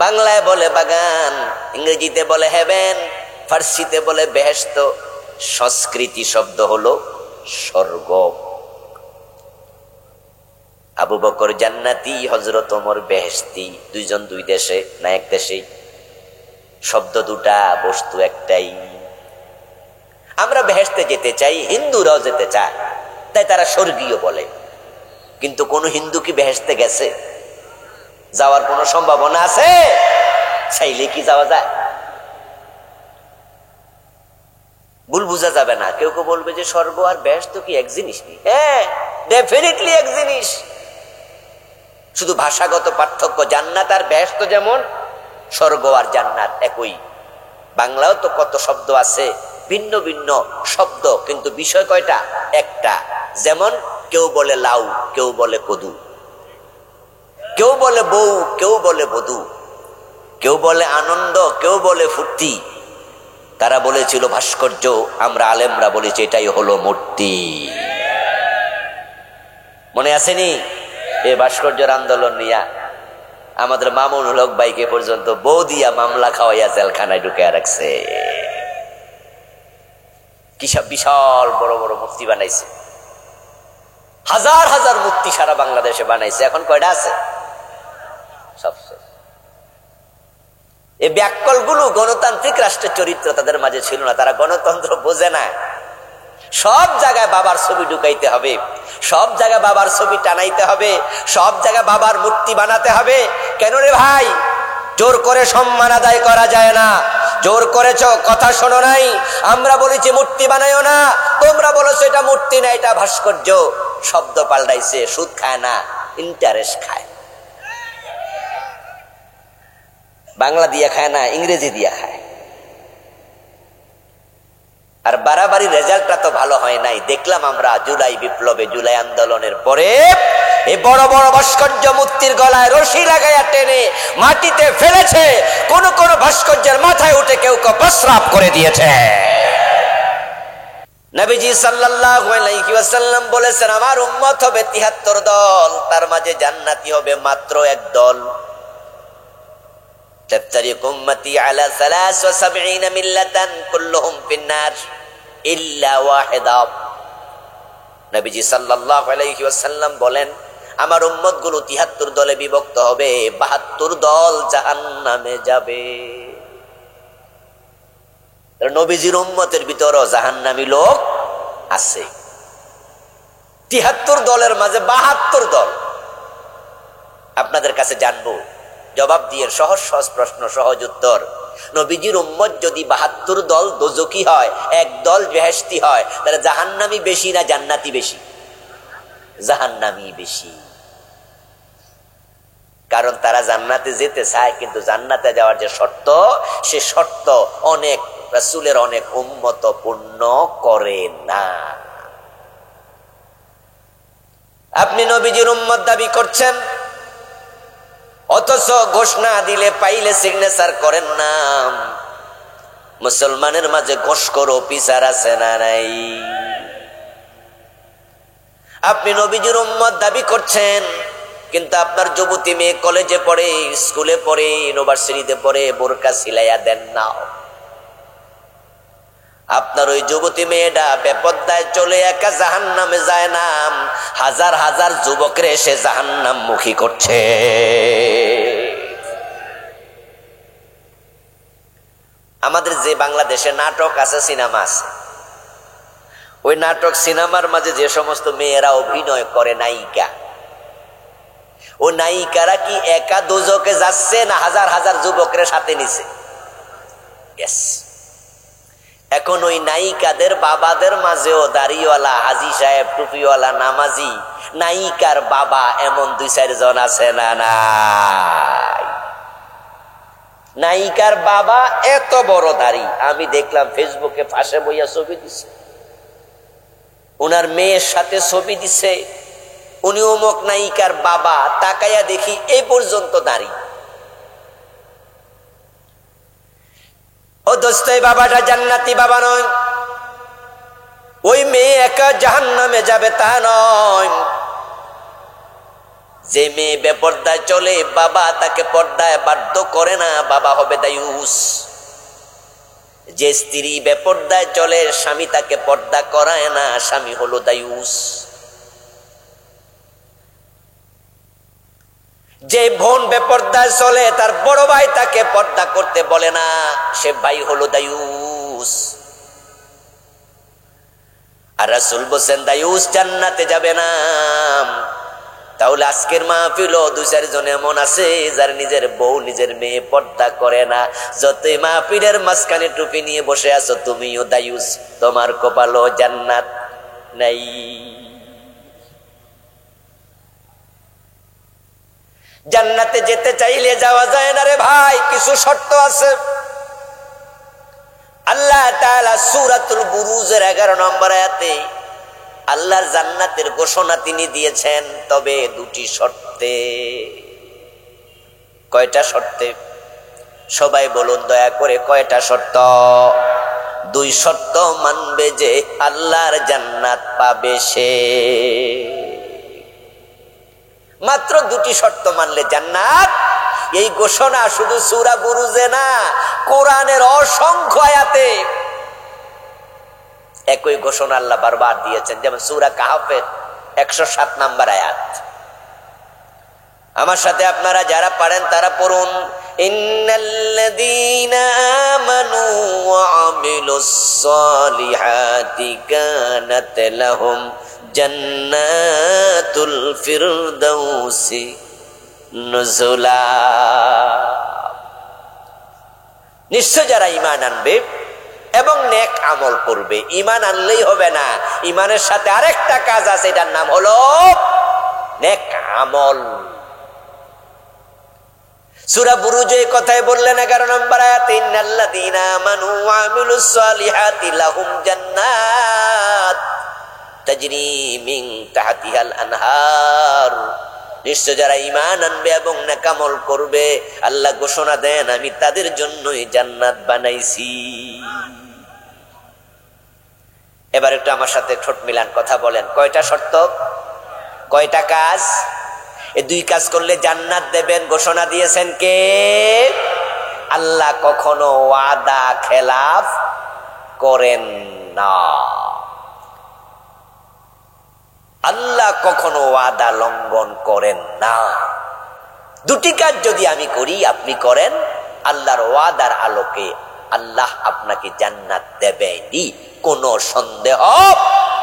বাংলায় বলে বাগান, ইংরেজিতে বলে হেভেন, ফার্সিতে বলে বেহেশত, সংস্কৃতি শব্দ হলো স্বর্গ। আবু বকর জান্নাতি, হযরত ওমর বেহেশতি। দুইজন দুই দেশে না এক দেশেই, শব্দ দুটা, বস্তু একটাই। আমরা বেহেশতে যেতে চাই, হিন্দুরাও যেতে চায়, তাই তারা স্বর্গীয় বলে। কিন্তু কোন হিন্দু কি বেহেশতে গেছে? যাওয়ার কোন সম্ভাবনা আছে? চাইলে কি যাওয়া যায়? ভুল বুঝা যাবে না। কেউ কেউ বলবে যে স্বর্গ আর বেহেশত কি এক জিনিস? হ্যাঁ, ডেফিনেটলি এক জিনিস, শুধু ভাষাগত পার্থক্য। জান্নাত আর বেহেশত যেমন, স্বর্গ আর জান্নাত একই। বাংলাও তো কত শব্দ আছে, ভিন্ন ভিন্ন শব্দ, কিন্তু বিষয় কয়টা? একটা। যেমন কেউ বলে লাউ, কেউ বলে কদু, কেউ বলে বউ, কেউ বলে বধূ, কেউ বলে আনন্দ, কেউ বলে ফুর্তি। তারা বলেছিল ভাস্কর্য, আমরা আলেমরা বলেছি এটাই হলো মূর্তি। মনে আসেনি? এই ভাস্কর্যের আন্দোলন নিয়া আমাদের মামুনুল হক ভাইকে পর্যন্ত বউ দিয়া মামলা খাওয়াইয়া জেলখানায় ঢুকে রাখছে। কিসব বিশাল বড় বড় মূর্তি বানাইছে, হাজার হাজার মূর্তি সারা বাংলাদেশে বানাইছে। এখন কয়টা আছে? সব। এই ব্যাককল গুলো গণতান্ত্রিক রাষ্ট্রের চরিত্র তাদের মাঝে ছিল না, তারা গণতন্ত্র বোঝে না। সব জায়গায় বাবার ছবি ঢুকাইতে হবে, সব জায়গায় বাবার ছবি টানাইতে হবে, সব জায়গায় বাবার মূর্তি বানাতে হবে। কেন রে ভাই? জোর করে সম্মান আদায় করা যায় না। জোর করেছ, কথা শোনো নাই। আমরা বলেছি মূর্তি বানাইও না, তোমরা বলেছো এটা মূর্তি না, এটা ভাস্কর্য। শব্দ পাল্টাইছে। সুদ খায় না, ইন্টারেস্ট খায়। বাংলা দিয়ে খায় না, ইংরেজি দিয়ে খায়। আর বাড়াবাড়ি রেজাল্টটা তো ভালো হয় নাই। দেখলাম আমরা জুলাই বিপ্লবে, জুলাই আন্দোলনের পরে এই বড় বড় ভাস্কর্য মূর্তির গলায় রশি লাগাইয়া টেনে মাটিতে ফেলেছে। কোন কোন ভাস্কর্যের মাথায় উঠে কেউ কেউ প্রস্রাব করে দিয়েছে। নবীজি সাল্লাল্লাহু আলাইহি ওয়াসাল্লাম বলেছেন, আমার উম্মত হবে ৭৩ দল, তার মাঝে জান্নাতি হবে মাত্র এক দল। تفترق أمتي على 73 ملة كلهم في النار إلا واحدة। নবীজি সাল্লাল্লাহু আলাইহি ওয়াসাল্লাম বলেন, আমার উম্মত গুলো ৭৩ দলে বিভক্ত হবে, ৭২ দল জাহান্নামে যাবে। নবীজির উম্মতের ভিতরও জাহান্নামী লোক আছে। ৭৩ দলের মাঝে ৭২ দল। আপনাদের কাছে জানবো, জবাব দিয়ে সহজ সহজ প্রশ্ন, সহজ উত্তর। নবীজির উম্মত যদি ৭২ দল দোজখী হয়, এক দল বেহেশতি হয়, তাহলে জাহান্নামী বেশি না জান্নাতি বেশি? জাহান্নামী বেশি। কারণ তারা জান্নাতে যেতে চায়, কিন্তু জান্নাতে যাওয়ার যে শর্ত, সে শর্ত অনেক রাসূলের অনেক উম্মত পূর্ণ করে না। আপনি নবীজির উম্মত দাবি করছেন, অথচ ঘোষণা দিলে পাইলে সিগনেচার করেন না। মুসলমানের মাঝে ঘোষখোর অফিসার আছে না নাই? আপনি নবীজির উম্মত দাবি করছেন, কিন্তু আপনার যুবতী মেয়ে কলেজে পড়ে, স্কুলে পড়ে, ইউনিভার্সিটিতে পড়ে, বোরকা সিলাইয়া দেন না। আপনার ওই যুবতী মেয়েটা বেপরদায় চলে একা জাহান্নামে যায় না, হাজার হাজার যুবকরে এসে জাহান্নাম মুখী করছে। আমাদের যে বাংলাদেশে নাটক আছে, সিনেমা আছে, ওই নাটক সিনেমার মাঝে যে সমস্ত মেয়েরা অভিনয় করে নায়িকা, ও নায়িকারা কি একা দোজকে যাচ্ছে না হাজার হাজার যুবকের সাথে নিছে? ইয়েস। এখন ওই নায়িকাদের বাবাদের মাঝেও দাড়িওয়ালা হাজি সাহেব, টুপিওয়ালা, নামাজি নায়িকার বাবা এমন 2-4 জন আছে না নাই? নায়িকার বাবা এত বড় দাড়ি, আমি দেখলাম ফেসবুকে ফাঁসে বইয়া ছবি দিছে, উনার মেয়ের সাথে ছবি দিছে, উনি অমুক নায়িকার বাবা। তাকাইয়া দেখি এই পর্যন্ত দাড়ি। ও দোস্ত, এই বাবাটা জান্নাতি বাবা নয়। ওই মেয়ে একা জাহান্নামে যাবে তা নয়। যে মেয়ে বেপর্দায় চলে, বাবা তাকে পর্দায় বাধ্য করে না, বাবা হবে দায়ুস। যে স্ত্রী বেপর্দায় চলে, স্বামী তাকে পর্দা করায় না, স্বামী হলো দায়ুস। যে বোন বেপর্দায় চলে, তার বড় ভাই তাকে পর্দা করতে বলে না, সে ভাই হলো দায়ুস। আর রাসূল বলেন দায়ুস জান্নাতে যাবে না। তাহলে আজকের মাহফিলও 2-4 জন এমন আছে যার নিজের বউ নিজের মেয়ে পর্দা করে না। যতই মাহফিলের মাঝখানে টুপি নিয়ে বসে আছো, তুমিও দায়ুস, তোমার কপালও জান্নাত নাই। জান্নাতে যেতে চাইলে যাওয়া যায় না রে ভাই, কিছু শর্ত আছে। আল্লাহ তাআলা সূরাতুল বুরুজের 11 নম্বর আয়াতে আল্লাহর জান্নাতের ঘোষণা তিনি দিয়েছেন, তবে 2টি শর্তে। কয়টা শর্তে? সবাই বলুন দয়া করে, কয়টা শর্ত? 2 শর্ত মানবে যে আল্লাহর জান্নাত পাবে সে। মাত্র 2টি শর্ত মানলে জান্নাত। এই ঘোষণা শুধু সূরা বুরুজে না, কোরআনের অসংখ্য আয়াতে একই ঘোষণা আল্লাহ বারবার দিয়েছেন। যেমন সূরা কাহফের 107 নম্বর আয়াত। আমার সাথে আপনারা যারা পারেন তারা পড়ুন। ইন্নাল্লাযীনা আমানু ওয়া আমিলুস সালিহাতি কানাত লাহুম জান্নাতুল ফিরদাউসি নুজুলা। নিশ্চয় যারা ঈমান আনবে এবং নেক আমল করবে। ঈমান আনলেই হবে না, ঈমানের সাথে আরেকটা কাজ আছে, এটার নাম হলো নেক আমল। সূরা বুরুজে কথাই বললেন 11 নম্বর আয়াতে, ইন্নাল্লাযীনা আমানু ওয়া আমিলুস সালিহাতি লাহুম জান্নাত তাজরি মিন তাহতিহাল আনহার। নিশ্চয় যারা ঈমান আনবে এবং নেক আমল করবে, আল্লাহ ঘোষণা দেন আমি তাদের জন্যই জান্নাত বানাইছি। এবার একটু আমার সাথে ঠোঁট মিলান, কথা বলেন। কয়টা শর্ত, কয়টা কাজ? এই 2 কাজ করলে জান্নাত দেবেন ঘোষণা দিয়েছেন কে? আল্লাহ কখনো ওয়াদা খেলাফ করেন না। আল্লাহ কখনো ওয়াদা লঙ্ঘন করেন না। 2টি কাজ যদি আমি করি, আপনি করেন, আল্লাহর ওয়াদার আলোকে আল্লাহ আপনাকে জান্নাত দেবেনি, কোনো সন্দেহ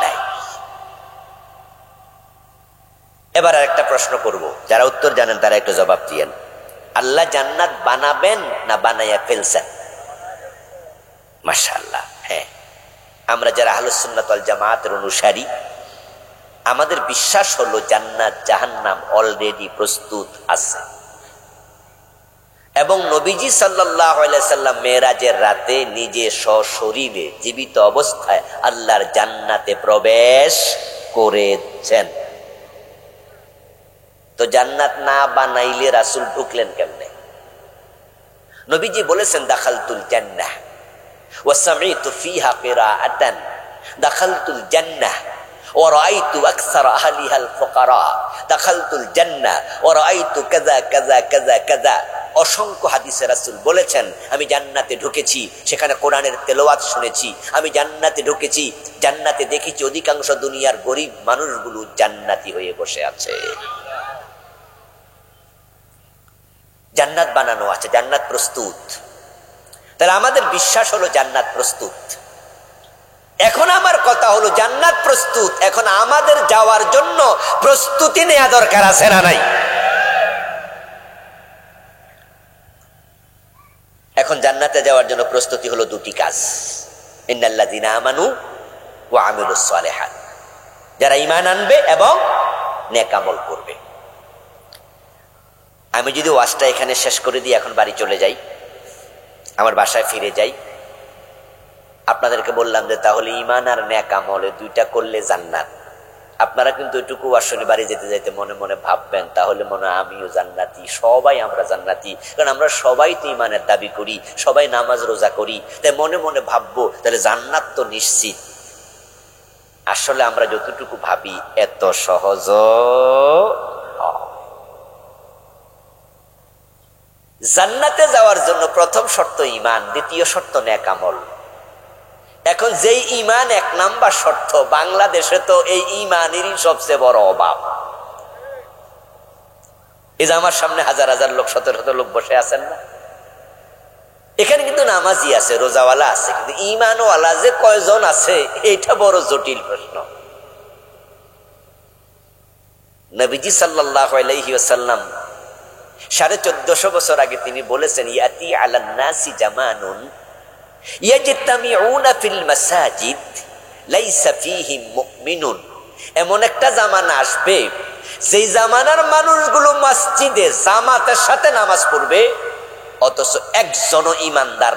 নাই। এবার আরেকটা প্রশ্ন করব, যারা উত্তর জানেন তারা একটু জবাব দিয়েন। আল্লাহ জান্নাত বানাবেন না বানাইয়া ফেলছেন? মাশাআল্লাহ। হ্যাঁ, আমরা যারা আহলুস সুন্নাত ওয়াল জামাতের অনুসারী, আমাদের বিশ্বাস হলো জান্নাত জাহান্নাম অলরেডি প্রস্তুত আছে। এবং নবীজি সাল্লাল্লাহু আলাইহি সাল্লাম মেরাজের রাতে নিজে সশরীরে জীবিত অবস্থায় আল্লাহর জান্নাতে প্রবেশ করেছেন। তো জান্নাত না বানাইলে রাসূল ঢুকলেন কেমনে? নবীজি বলেছেন, দাখালতুল জান্নাহ ওয়া সামি'তু ফিহা কিরাআতান দাখালতুল জান্নাহ ওয়া রাআইতু আকসার আহলিহাল ফুকারা দাখালতুল জান্নাহ ওয়া রাআইতু কাযা কাযা কাযা কাযা। অসংখ্য হাদিসে রাসূল বলেছেন, আমি জান্নাতে ঢুকেছি, সেখানে কোরআনের তেলাওয়াত শুনেছি। আমি জান্নাতে ঢুকেছি, জান্নাতে দেখেছি অধিকাংশ দুনিয়ার গরিব মানুষগুলো জান্নাতি হয়ে বসে আছে। জান্নাত বানানো আছে, জান্নাত প্রস্তুত। তাহলে আমাদের বিশ্বাস হলো জান্নাত প্রস্তুত। এখন আমার কথা হলো, জান্নাত প্রস্তুত, এখন আমাদের যাওয়ার জন্য প্রস্তুতি নেওয়া দরকার আছে না নাই? জান্নাতে যাওয়ার জন্য প্রস্তুতি হলো দুটি কাজ, ইন্নাল্লাযীনা আমানু ওয়া আমিলুস সালিহাত, যারা ঈমান আনবে এবং নেক আমল করবে। আমি যদি ওয়াজটা এখানে শেষ করে দিয়ে এখন বাড়ি চলে যাই, আমার বাসায় ফিরে যাই, আপনাদেরকে বললাম যে তাহলে ঈমান আর নেক আমল দুইটা করলে জান্নাত, আপনারা কিন্তু এটুকু আসলে বাড়ি যেতে যেতে মনে মনে ভাববেন তাহলে মনে হয় আমিও জান্নাতি, সবাই আমরা জান্নাতি, কারণ আমরা সবাই তো ঈমানের দাবি করি, সবাই নামাজ রোজা করি, তাই মনে মনে ভাববো তাহলে জান্নাত তো নিশ্চিত। আসলে আমরা যতটুকু ভাবি এত সহজ জান্নাতে যাওয়ার জন্য প্রথম শর্ত ঈমান, দ্বিতীয় শর্ত নেক আমল। এখন যেই ঈমান এক নাম্বার শর্ত, বাংলাদেশে তো এই ঈমানেরই সবচেয়ে বড় অভাব। এই যে আমার সামনে হাজার হাজার লোক, শত শত লোক বসে আছেন না, এখানে কিন্তু নামাজি আছে, রোজাওয়ালা আছে, কিন্তু ঈমানওয়ালা যে কয়জন আছে এইটা বড় জটিল প্রশ্ন। নবীজি সাল্লাল্লাহু আলাইহি ওয়াসাল্লাম 1450 বছর আগে তিনি বলেছেন, ইয়াতি আলান নাসি জামানুন ইয়াজতামিউনা ফিল মাসাজিদ লাইসা ফীহিম মুমিনুন। এমন একটা জামানা আসবে সেই জামানার মানুষগুলো মসজিদে জামাতের সাথে নামাজ পড়বে, অথচ একজনও ঈমানদার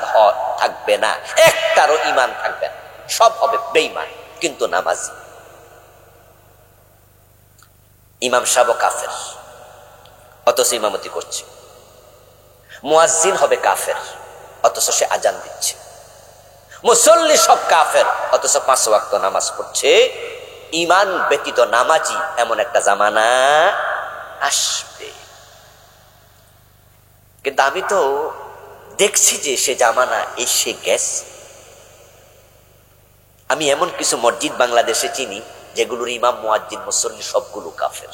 থাকবে না, একটারও ঈমান থাকবে না, সব হবে বেঈমান কিন্তু নামাজি। ইমাম সাহেব কাফের অথচ ইমামতি করছে, মুয়াজ্জিন হবে কাফের অথচ সে আজান দিচ্ছে, মুসল্লি সব কাফের অথচ 5 ওয়াক্ত নামাজ পড়ছে। ঈমান ব্যতীত নামাজি এমন একটা জামানা আসবে। কিন্তু আমি তো দেখছি যে সে জামানা এসে গেছে। আমি এমন কিছু মসজিদ বাংলাদেশে চিনি যেগুলোর ইমাম, মুয়াজ্জিন, মুসল্লি সবগুলো কাফের,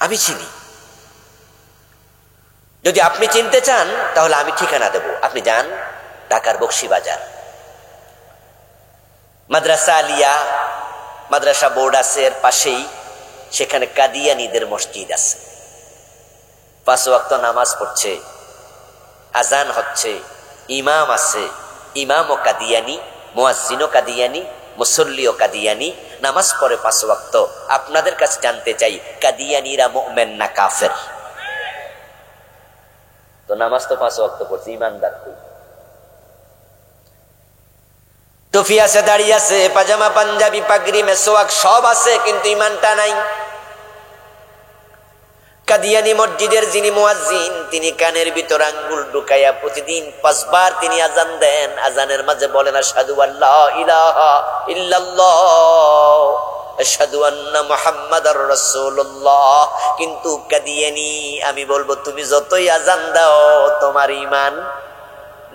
আমি চিনি। যদি আপনি চিনতে চান তাহলে আমি ঠিকানা দেব, আপনি যান ঢাকার বকশীবাজার, মাদ্রাসা আলিয়া মাদ্রাসা বোর্ড আছে এর পাশেই, সেখানে কাদিয়ানীদের মসজিদ আছে, 5 ওয়াক্ত নামাজ পড়ছে, আজান হচ্ছে, ইমাম আছে, ইমামও কাদিয়ানী, মুয়াজ্জিনও কাদিয়ানী, মুসল্লিও কাদিয়ানী, নামাজ পড়ে 5 ওয়াক্ত। আপনাদের কাছে জানতে চাই, কাদিয়ানীরা মুমিন না কাফের? তো নামাজ তো 5 ওয়াক্ত পড়ছে, ঈমানদার কই? টুপি আছে, দাড়ি আছে, পাজামা, পাঞ্জাবি, পাগড়ি, মেসওয়াক সব আছে, কিন্তু ঈমানটা নাই। কাদিয়ানী মসজিদের যিনি মুয়াজ্জিন, তিনি কানের ভিতর আঙ্গুল ঢুকাইয়া প্রতিদিন 5 বার তিনি আজান দেন। আজানের মাঝে বলেন আশহাদু আল্লা ইলাহা ইল্লাল্লাহ, আশহাদু আন্না মুহাম্মাদার রাসূলুল্লাহ। কিন্তু কাদিয়ানী, আমি বলবো তুমি যতই আজান দাও তোমার ঈমান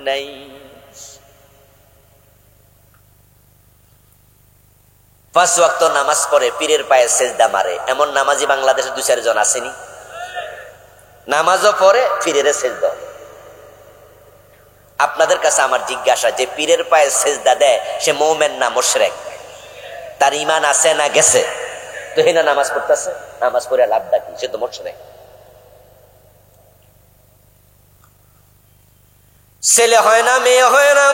নাই। 5 ওয়াক্ত নামাজ পড়ে, পীরের পায়ে সেজদা মারে, এমন নামাজি বাংলাদেশে 2-4 জন আসেনি? নামাজও পড়ে, পীরের সেজদা। আপনাদের কাছে আমার জিজ্ঞাসা, যে পীরের পায়ে সেজদা দেয় সে মুমিন না মুশরিক? তার ঈমান আছে না গেছে? তো হেনা নামাজ পড়তেছে, নামাজ পড়ে লাভটা কি? সে তো মুশরিক। ছেলে হয় না, মেয়ে হয় না,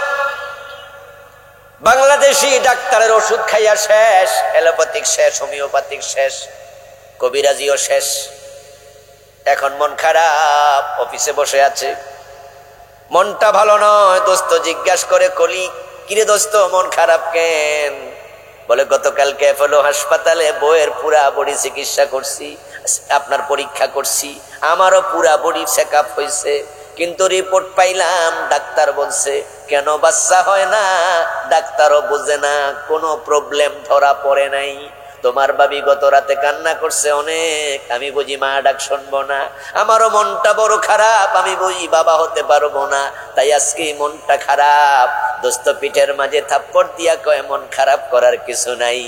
বাংলাদেশি ডাক্তারের ওষুধ খাইয়া শেষ, এলোপ্যাথিক শেষ, হোমিওপ্যাথিক শেষ, কবিরাজিও শেষ। এখন মন খারাপ, অফিসে বসে আছে, মনটা ভালো নয়। দোস্ত জিজ্ঞাসা করে, কলি কিরে দোস্ত মন খারাপ কেন? বলে গতকালকে অ্যাপোলো হাসপাতালে বইয়ের পুরা বডি চিকিৎসা করছি, আপনার পরীক্ষা করছি, আমারও পুরা বডি চেক আপ হয়েছে, কিন্তু রিপোর্ট পাইলাম ডাক্তার বলছে কেন বাচ্চা হয় না, ডাক্তারও বোঝে না, কোনো প্রবলেম ধরা পড়ে নাই। তোমার ভাবি গত রাতে কান্না করছে অনেক, আমি বুঝি মা ডাক শুনবো না। আমারও মনটা বড় খারাপ, আমি বুঝি বাবা হতে পারবো না, তাই আজকে মনটা খারাপ। দোস্ত পিঠের মাঝে থাপ্পড় দিয়া কয়, মন খারাপ করার কিছু নাই,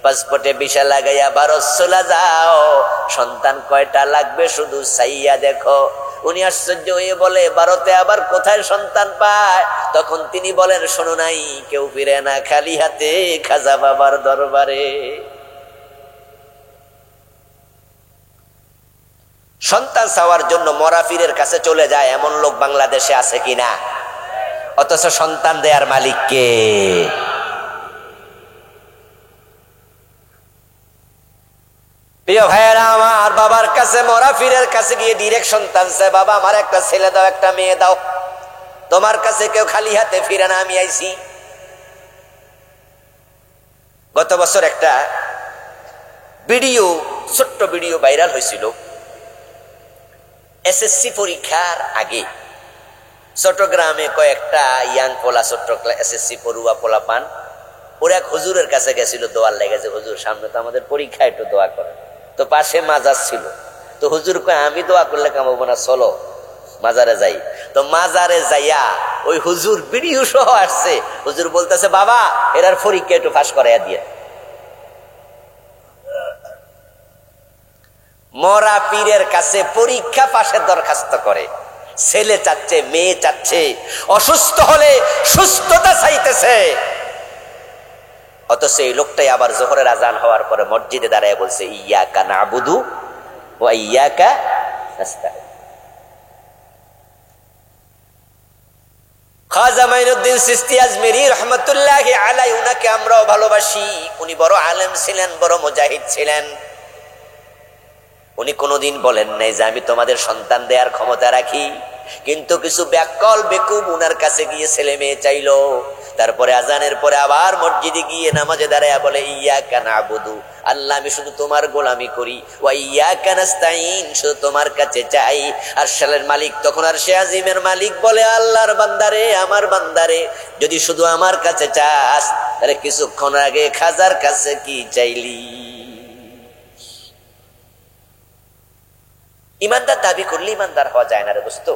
পাসপোর্টে ভিসা লাগাইয়া ভারত চলে যাও, সন্তান কয়টা লাগবে শুধু চাইয়া দেখো। উনি আশ্চর্য হয়ে বলে, ভারতে আবার কোথায় সন্তান পায়? তখন তিনি বলেন, শোনো নাই, কেউ ফিরে না খালি হাতে খাজা বাবার দরবারে। সন্তান চাওয়ার জন্য মরাফিরের কাছে চলে যায় এমন লোক বাংলাদেশে আছে কিনা? অথচ সন্তান দেয়ার মালিক কে? প্রিয় ভাইয়েরা আমার, বাবার কাছে মরাফিরের কাছে গিয়ে ডিরেক্ট সন্তান চায়, বাবা আমার একটা ছেলে দাও, একটা মেয়ে দাও, তোমার কাছে কেউ খালি হাতে ফিরে না, আমি আইছি। গত বছর একটা ভিডিও, ছোট্ট ভিডিও ভাইরাল হয়েছিল। এসএসসি পরীক্ষার আগে চট্টগ্রামে কয়েকটা ইয়াং পোলা, ছোট্ট এসএসসি পড়ুয়া পোলা পান, ওরা এক হুজুরের কাছে গেছিল দোয়ার লেগেছে, হুজুর সামনে তো আমাদের পরীক্ষা, একটু দোয়া করে। তো পাশে মাজার ছিল, তো হুজুর কয় আমি দোয়া করলে কামাবো না, চলো মাজারে যাই। তো মাজারে যাইয়া ওই হুজুর ভিডিও সহ আসছে, হুজুর বলতেছে বাবা এরার পরীক্ষা একটু ফাঁস করাইয়া দিয়ে। মরা পীরের কাছে পরীক্ষা পাশের দরখাস্ত করে, ছেলে চাচ্ছে, মেয়ে চাচ্ছে, অসুস্থ হলে সুস্থতা চাইতেছে। অথচ এই লোকটাই আবার জোহরের আজান হওয়ার পরে মসজিদে দাঁড়ায় বলছে ইয়াকা নাবুদু ওয়া ইয়াকা নাস্তাইন। খাজা মাইনুদ্দিন চিশতি আজমিরি রহমাতুল্লাহি আলাইহি, উনাকে আমরাও ভালোবাসি। উনি বড় আলেম ছিলেন, বড় মুজাহিদ ছিলেন। উনি কোনোদিন বলেন নাই যে আমি তোমাদের সন্তান দেওয়ার ক্ষমতা রাখি, কিন্তু কিছু ব্যাকল বেকুব উনার কাছে গিয়ে ছেলে মেয়ে চাইলো। তারপরে আজানের পরে আবার মসজিদে গিয়ে নামাজে দাঁড়ায় বলে ইয়াকা নাবুদু, আল্লাহ আমি শুধু তোমার গোলামি করি, ওয়া ইয়াকা নাস্তাইন, শুধু তোমার কাছে চাই। আর শালের মালিক তখন আর সে আজিমের মালিক বলে আল্লাহর বান্দারে, আমার বান্দারে, যদি শুধু আমার কাছে চাস তাহলে কিছুক্ষণ আগে খাজার কাছে কি চাইলি? ইমানদার দাবি করলে ইমানদার হওয়া যায় না রে দোস্ত।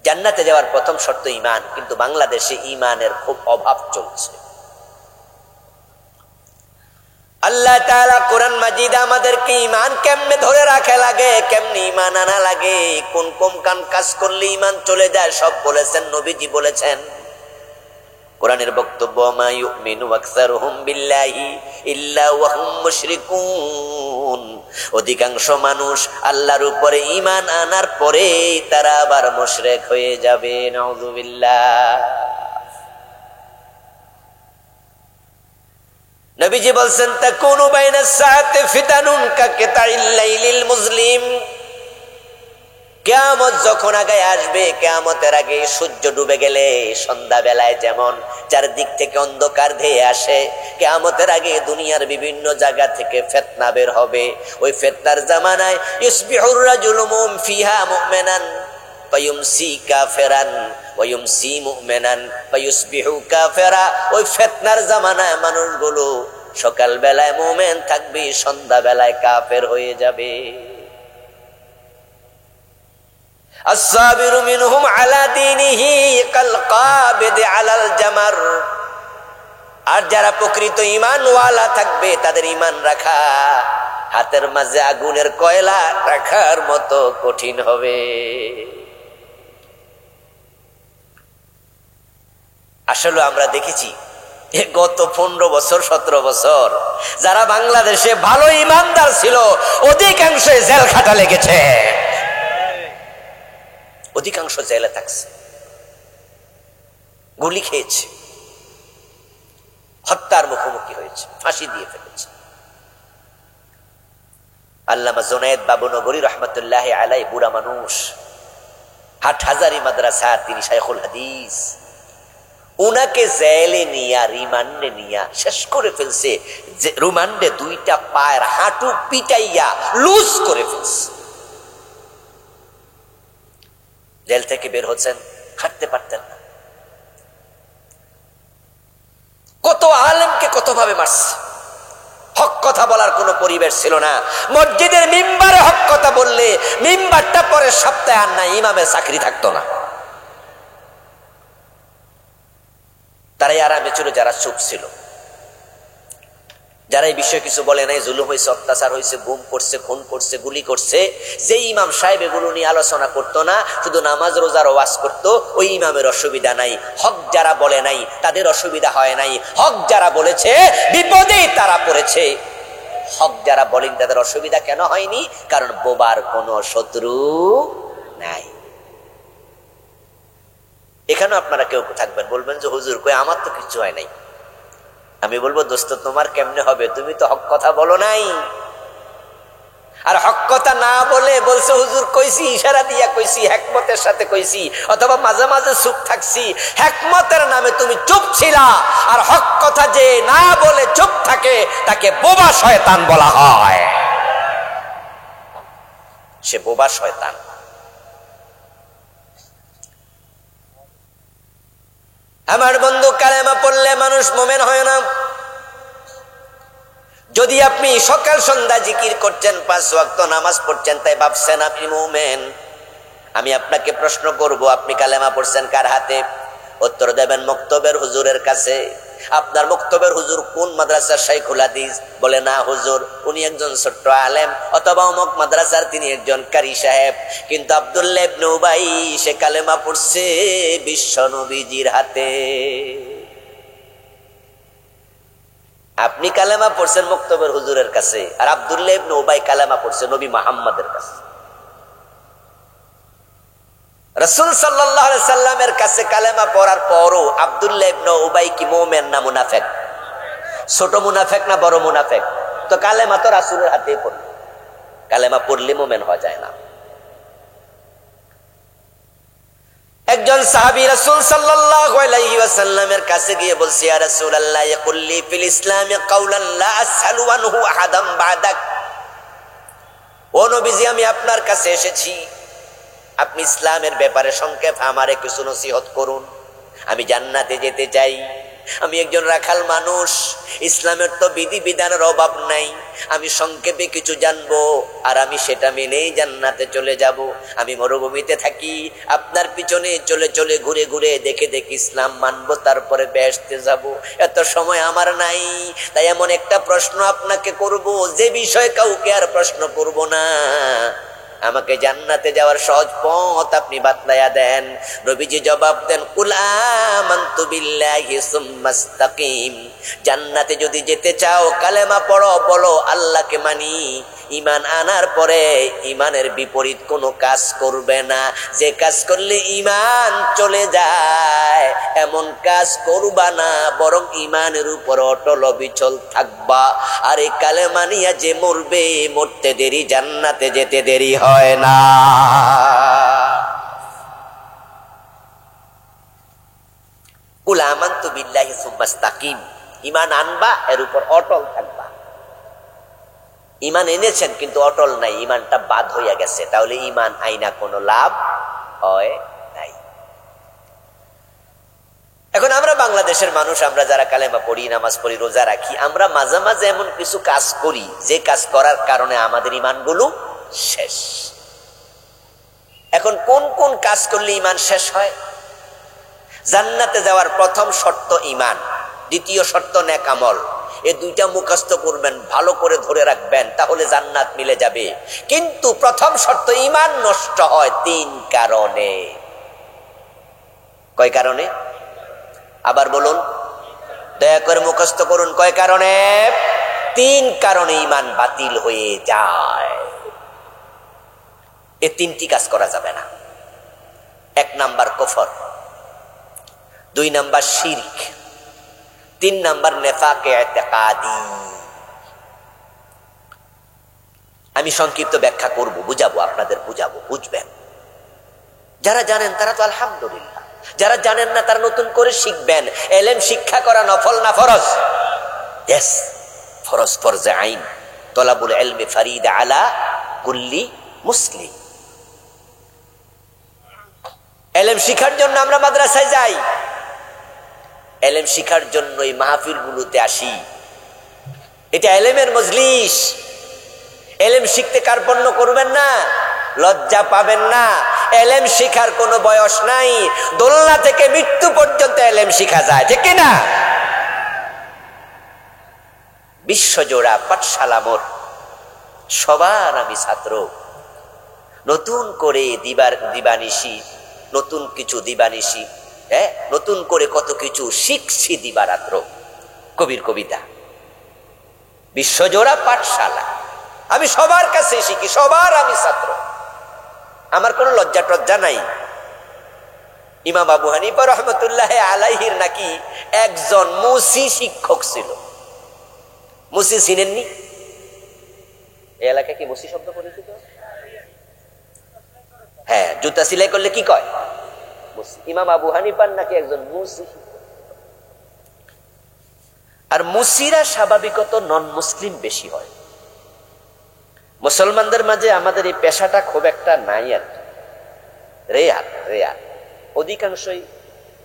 জান্নাতে যাওয়ার প্রথম শর্ত ঈমান, কিন্তু বাংলাদেশে ঈমানের খুব অভাব চলছে। আল্লাহ তাআলা কোরআন মাজিদ আমাদেরকে ঈমান কেমনে ধরে রাখা লাগে, কেমনে ঈমান আনা লাগে, কোন কোন কাজ করলে ঈমান চলে যায় সব বলেছেন, নবীজি বলেছেন। কোরআনের বক্তব্য মা ইউমিনু আকসারুহুম বিল্লাহি ইল্লা ওয়া হুম মুশরিকুন, অধিকাংশ মানুষ আল্লাহর উপরে ঈমান আনার পরে তারা আবার মুশরিক হয়ে যাবে। নাউযুবিল্লাহ। নবীজি বলেন তাকুনু বাইনাস সাআতি ফিতানুন কাকিতাইল লাইলিল মুজলিম, কিয়ামত যখন আগে আসবে, কিয়ামতের আগে সূর্য ডুবে গেলে সন্ধ্যা বেলায় যেমন চারদিক থেকে অন্ধকার ধেয়ে আসে, কিয়ামতের আগে দুনিয়ার বিভিন্ন জায়গা থেকে ফিতনা বের হবে। ওই ফিতনার জামানায় ইসবিহুর রাজুলু ফিহা মুমিনান ফায়ুমসি কাফিরান ওয়া ইউমসি মুমিনান ফায়ুসবিহু কাফিরা। ওই ফিতনার জামানায় মানুষগুলো সকাল বেলায় মুমিন থাকবে, সন্ধ্যা বেলায় কাফের হয়ে যাবে। আসসাবিরু মিনহুম আলা দীনিহি কাল কাবিদ আলাল জামার। আর যারা প্রকৃত ঈমানওয়ালা থাকবে তাদের ঈমান রাখা হাতের মাঝে আগুনের কয়লা রাখার মতো কঠিন হবে। আসলে আমরা দেখেছি গত 15 বছর 17 বছর যারা বাংলাদেশে ভালো ঈমানদার ছিল অধিকাংশ জেল খাটা লেগেছে, অধিকাংশ জেলে থাকছে, গুলি খেয়েছে, হত্যার মুখোমুখি হয়েছে, ফাঁসি দিয়ে ফেলেছে। আল্লামা জুনায়েদ বাবুনগরী রহমতুল্লাহ আলাই, বুড়া মানুষ, হাটহাজারী মাদ্রাসা, তিনি শাইখুল হাদিস, উনাকে জেলে নিয়া রিমান্ডে নিয়া শেষ করে ফেলছে। রিমান্ডে 2টা পায়ের হাঁটু পিটাইয়া লুজ করে ফেলছে। জেল থেকে বের হচ্ছেন, হাঁটতে পারতেন না। কত আলেমকে কত ভাবে মারছে, হক কথা বলার কোনো পরিবেশ ছিল না। মসজিদের মিম্বারে হক কথা বললে মিম্বারটা পরে সপ্তাহে আর না, ইমামের চাকরি থাকতো না। তারাই আরামে ছিল যারা চুপ ছিল, যারা এই বিষয়ে কিছু বলে নাই। জুলুম হয়েছে, অত্যাচার হয়েছে, গুম করছে, খুন করছে, গুলি করছে। যে ইমাম সাহেব এগুলো নিয়ে আলোচনা করতো না, শুধু নামাজ রোজার ওয়াজ করতো, ওই ইমামের অসুবিধা নাই। হক যারা বলে নাই তাদের অসুবিধা হয় নাই, হক যারা বলেছে বিপদেই তারা পড়েছে। হক যারা বলেন তাদের অসুবিধা কেন হয়নি? কারণ বোবার কোনো শত্রু নাই। এখানেও আপনারা কেউ থাকবেন, বলবেন যে হুজুর কই আমার তো কিছু হয় নাই। আমি বলবো দোস্ত তোমার কেমনে হবে, তুমি তো হক কথা বলো নাই। আর হক কথা না বলে বলছে হুজুর কইছি, ইশারা দিয়া কইছি, হিকমতের সাথে কইছি, অথবা মাঝে মাঝে চুপ থাকছি। হিকমতের নামে তুমি চুপ ছিলা। আর হক কথা যে না বলে চুপ থাকে তাকে বোবা শয়তান বলা হয়। সে বোবা শয়তান। আমার বন্ধু, কালেমা পড়লে মানুষ মুমিন হয় না। যদি আপনি সকাল সন্ধ্যা জিকির করছেন, 5 ওয়াক্ত নামাজ পড়ছেন, তাই ভাবছেন আপনি মুমিন, আমি আপনাকে প্রশ্ন করব, আপনি কালেমা পড়ছেন কার হাতে? উত্তর দেবেন মক্তবের হুজুরের কাছে। আপনার মক্তবের হুজুর কোন মাদ্রাসার শাইখুল হাদিস? বলে না হুজুর, উনি একজন ছোট্ট আলেম, অথবা অমুক মাদ্রাসার তিনি একজন কারি সাহেব। কিন্তু আব্দুল্লাহ ইবনে উবাই সে কালেমা পড়ছে বিশ্ব নবীজির হাতে। আপনি কালেমা পড়ছেন মক্তবের হুজুরের কাছে, আর আব্দুল্লাহ ইবনে উবাই কালেমা পড়ছে নবী মুহাম্মদের কাছে। রাসূল সাল্লাল্লাহু আলাইহি সাল্লামের কাছে কালেমা পড়ার পরও আব্দুল্লাহ ইবনে উবাই কি মুমিন না মুনাফিক? ছোট মুনাফিক না বড় মুনাফিক? তো কালেমা তো রাসূলের হাতেই পড়ল। কালেমা পড়লে মুমিন হওয়া যায় না। একজন সাহাবী রাসূল সাল্লাল্লাহু আলাইহি ওয়াসাল্লামের কাছে গিয়ে বলছে, ইয়া রাসূলুল্লাহ ইয়াকুল্লি ফিল ইসলামি কাওলান লা আসআলু আনহু আহাদাম বাদাক। ও নবীজি, আমি আপনার কাছে এসেছি, আপনি ইসলামের ব্যাপারে সংক্ষেপে আমারে কিছু নসিহত করুন। আমি জান্নাতে যেতে চাই, আমি একজন রাখাল মানুষ, ইসলামের তো বিধি বিধানের অভাব নাই, আমি সংক্ষেপে কিছু জানবো, আর আমি সেটা মেনেই জান্নাতে চলে যাব। আমি মরুভূমিতে থাকি, আপনার পিছনে চলে চলে ঘুরে ঘুরে দেখে দেখে ইসলাম মানবো, তারপরে বেহেশতে যাব। এত সময় আমার নাই, তাই এমন একটা প্রশ্ন আপনাকে করব যে বিষয়ে কাউকে আর প্রশ্ন করব না। আমাকে জান্নাতে যাওয়ার সহজ পথ আপনি বাতলায়া দেন। নবীজি জবাব দেন, কুল আমানতু বিল্লাহি সুম্মাস্তাকিম। জান্নাতে যদি যেতে চাও কালেমা পড়ো, বলো আল্লাহকে মানি। ঈমান আনার পরে ঈমানের বিপরীত কোনো কাজ করবে না। যে কাজ করলে ঈমান চলে যায় এমন কাজ করবা না, বরং ঈমানের উপর অটল অবিচল থাকবা। আর এই কালেমা নিয়ে যে মরবে, মরতে দেরি, জান্নাতে যেতে দেরি হয় না। কুল আমানতু বিল্লাহি সুম্মাস্তাকিম। ঈমান আনবা, এর উপর অটল থাকবা। ঈমান এনেছেন কিন্তু অটল নাই, ঈমানটা বাদ হইয়া গেছে, তাহলে ঈমান আইনা কোনো লাভ হয় নাই। এখন আমরা বাংলাদেশের মানুষ, আমরা যারা কালেমা পড়ি, নামাজ পড়ি, রোজা রাখি, আমরা মাঝে মাঝে এমন কিছু কাজ করি যে কাজ করার কারণে আমাদের ঈমানগুলো শেষ। এখন কোন কোন কাজ করলে ঈমান শেষ হয়? জান্নাতে যাওয়ার প্রথম শর্ত ঈমান, দ্বিতীয় শর্ত নেক আমল। এই দুইটা মুখস্থ করবেন, ভালো করে ধরে রাখবেন, তাহলে জান্নাত মিলে যাবে। কিন্তু প্রথম শর্ত, ঈমান নষ্ট হয় 3 কারণে। কয় কারণে? আবার বলুন, দয়া করে মুখস্থ করুন। কয় কারণে? 3 কারণে ঈমান বাতিল হয়ে যায়। এই 3টি কাজ করা যাবে না। 1 নাম্বার কুফর, 2 নাম্বার শিরক, 3 নাম্বার নেফাকে ইতিকাদি। আমি সংক্ষিপ্ত ব্যাখ্যা করব, বুঝাবো, আপনাদের বুঝাবো, বুঝবেন। যারা জানেন তারা তো আলহামদুলিল্লাহ, যারা জানেন না তারা নতুন করে শিখবেন। এলেম শিক্ষা করা নফল না ফরজ? ইয়েস, ফরজ, ফরজে আইন। তলাবুল ইলমি ফরিদা আলা কুল্লি মুসলিম। এলেম শিখার জন্য আমরা মাদ্রাসায় যাই, এলেম শিখার জন্যই মাহফিলগুলোতে আসি। এটা এলেমের মজলিস। এলেম শিখতে কার্পণ্য করবেন না, লজ্জা পাবেন না। এলেম শিখার কোনো বয়স নাই, দোলনা থেকে মৃত্যু পর্যন্ত এলেম শিখা যায়, ঠিক কিনা? বিশ্বজোড়া পাঠশালা মোর, সবার আমি ছাত্র। নতুন করে দিবানিশি, নতুন কিছু দিবানিশি, হ্যাঁ, নতুন করে কত কিছু শিখছি দিবারাত্র। কবির কবিতা। বিশ্বজোড়া পাঠশালা, আমি সবার কাছে শিখি, সবার আমি ছাত্র, আমার কোনো লজ্জা টজ্জা নাই। ইমাম আবু হানিফা রহমতুল্লাহ আলাইহির নাকি একজন মুসি শিক্ষক ছিল। মুসি চিনেননি? এই এলাকায় কি মুসি শব্দ পরিচিত? হ্যাঁ, জুতা সেলাই করলে কি কয়? মুসি। ইমাম আবু হানিফার নাকি একজন মুসি শিক্ষক। আর মুসিরা স্বাভাবিকত নন মুসলিম বেশি হয়। মুসলমানদের মাঝে আমাদের এই পেশাটা খুব একটা নাই, আর রেয়ার রেয়ার, অধিকাংশই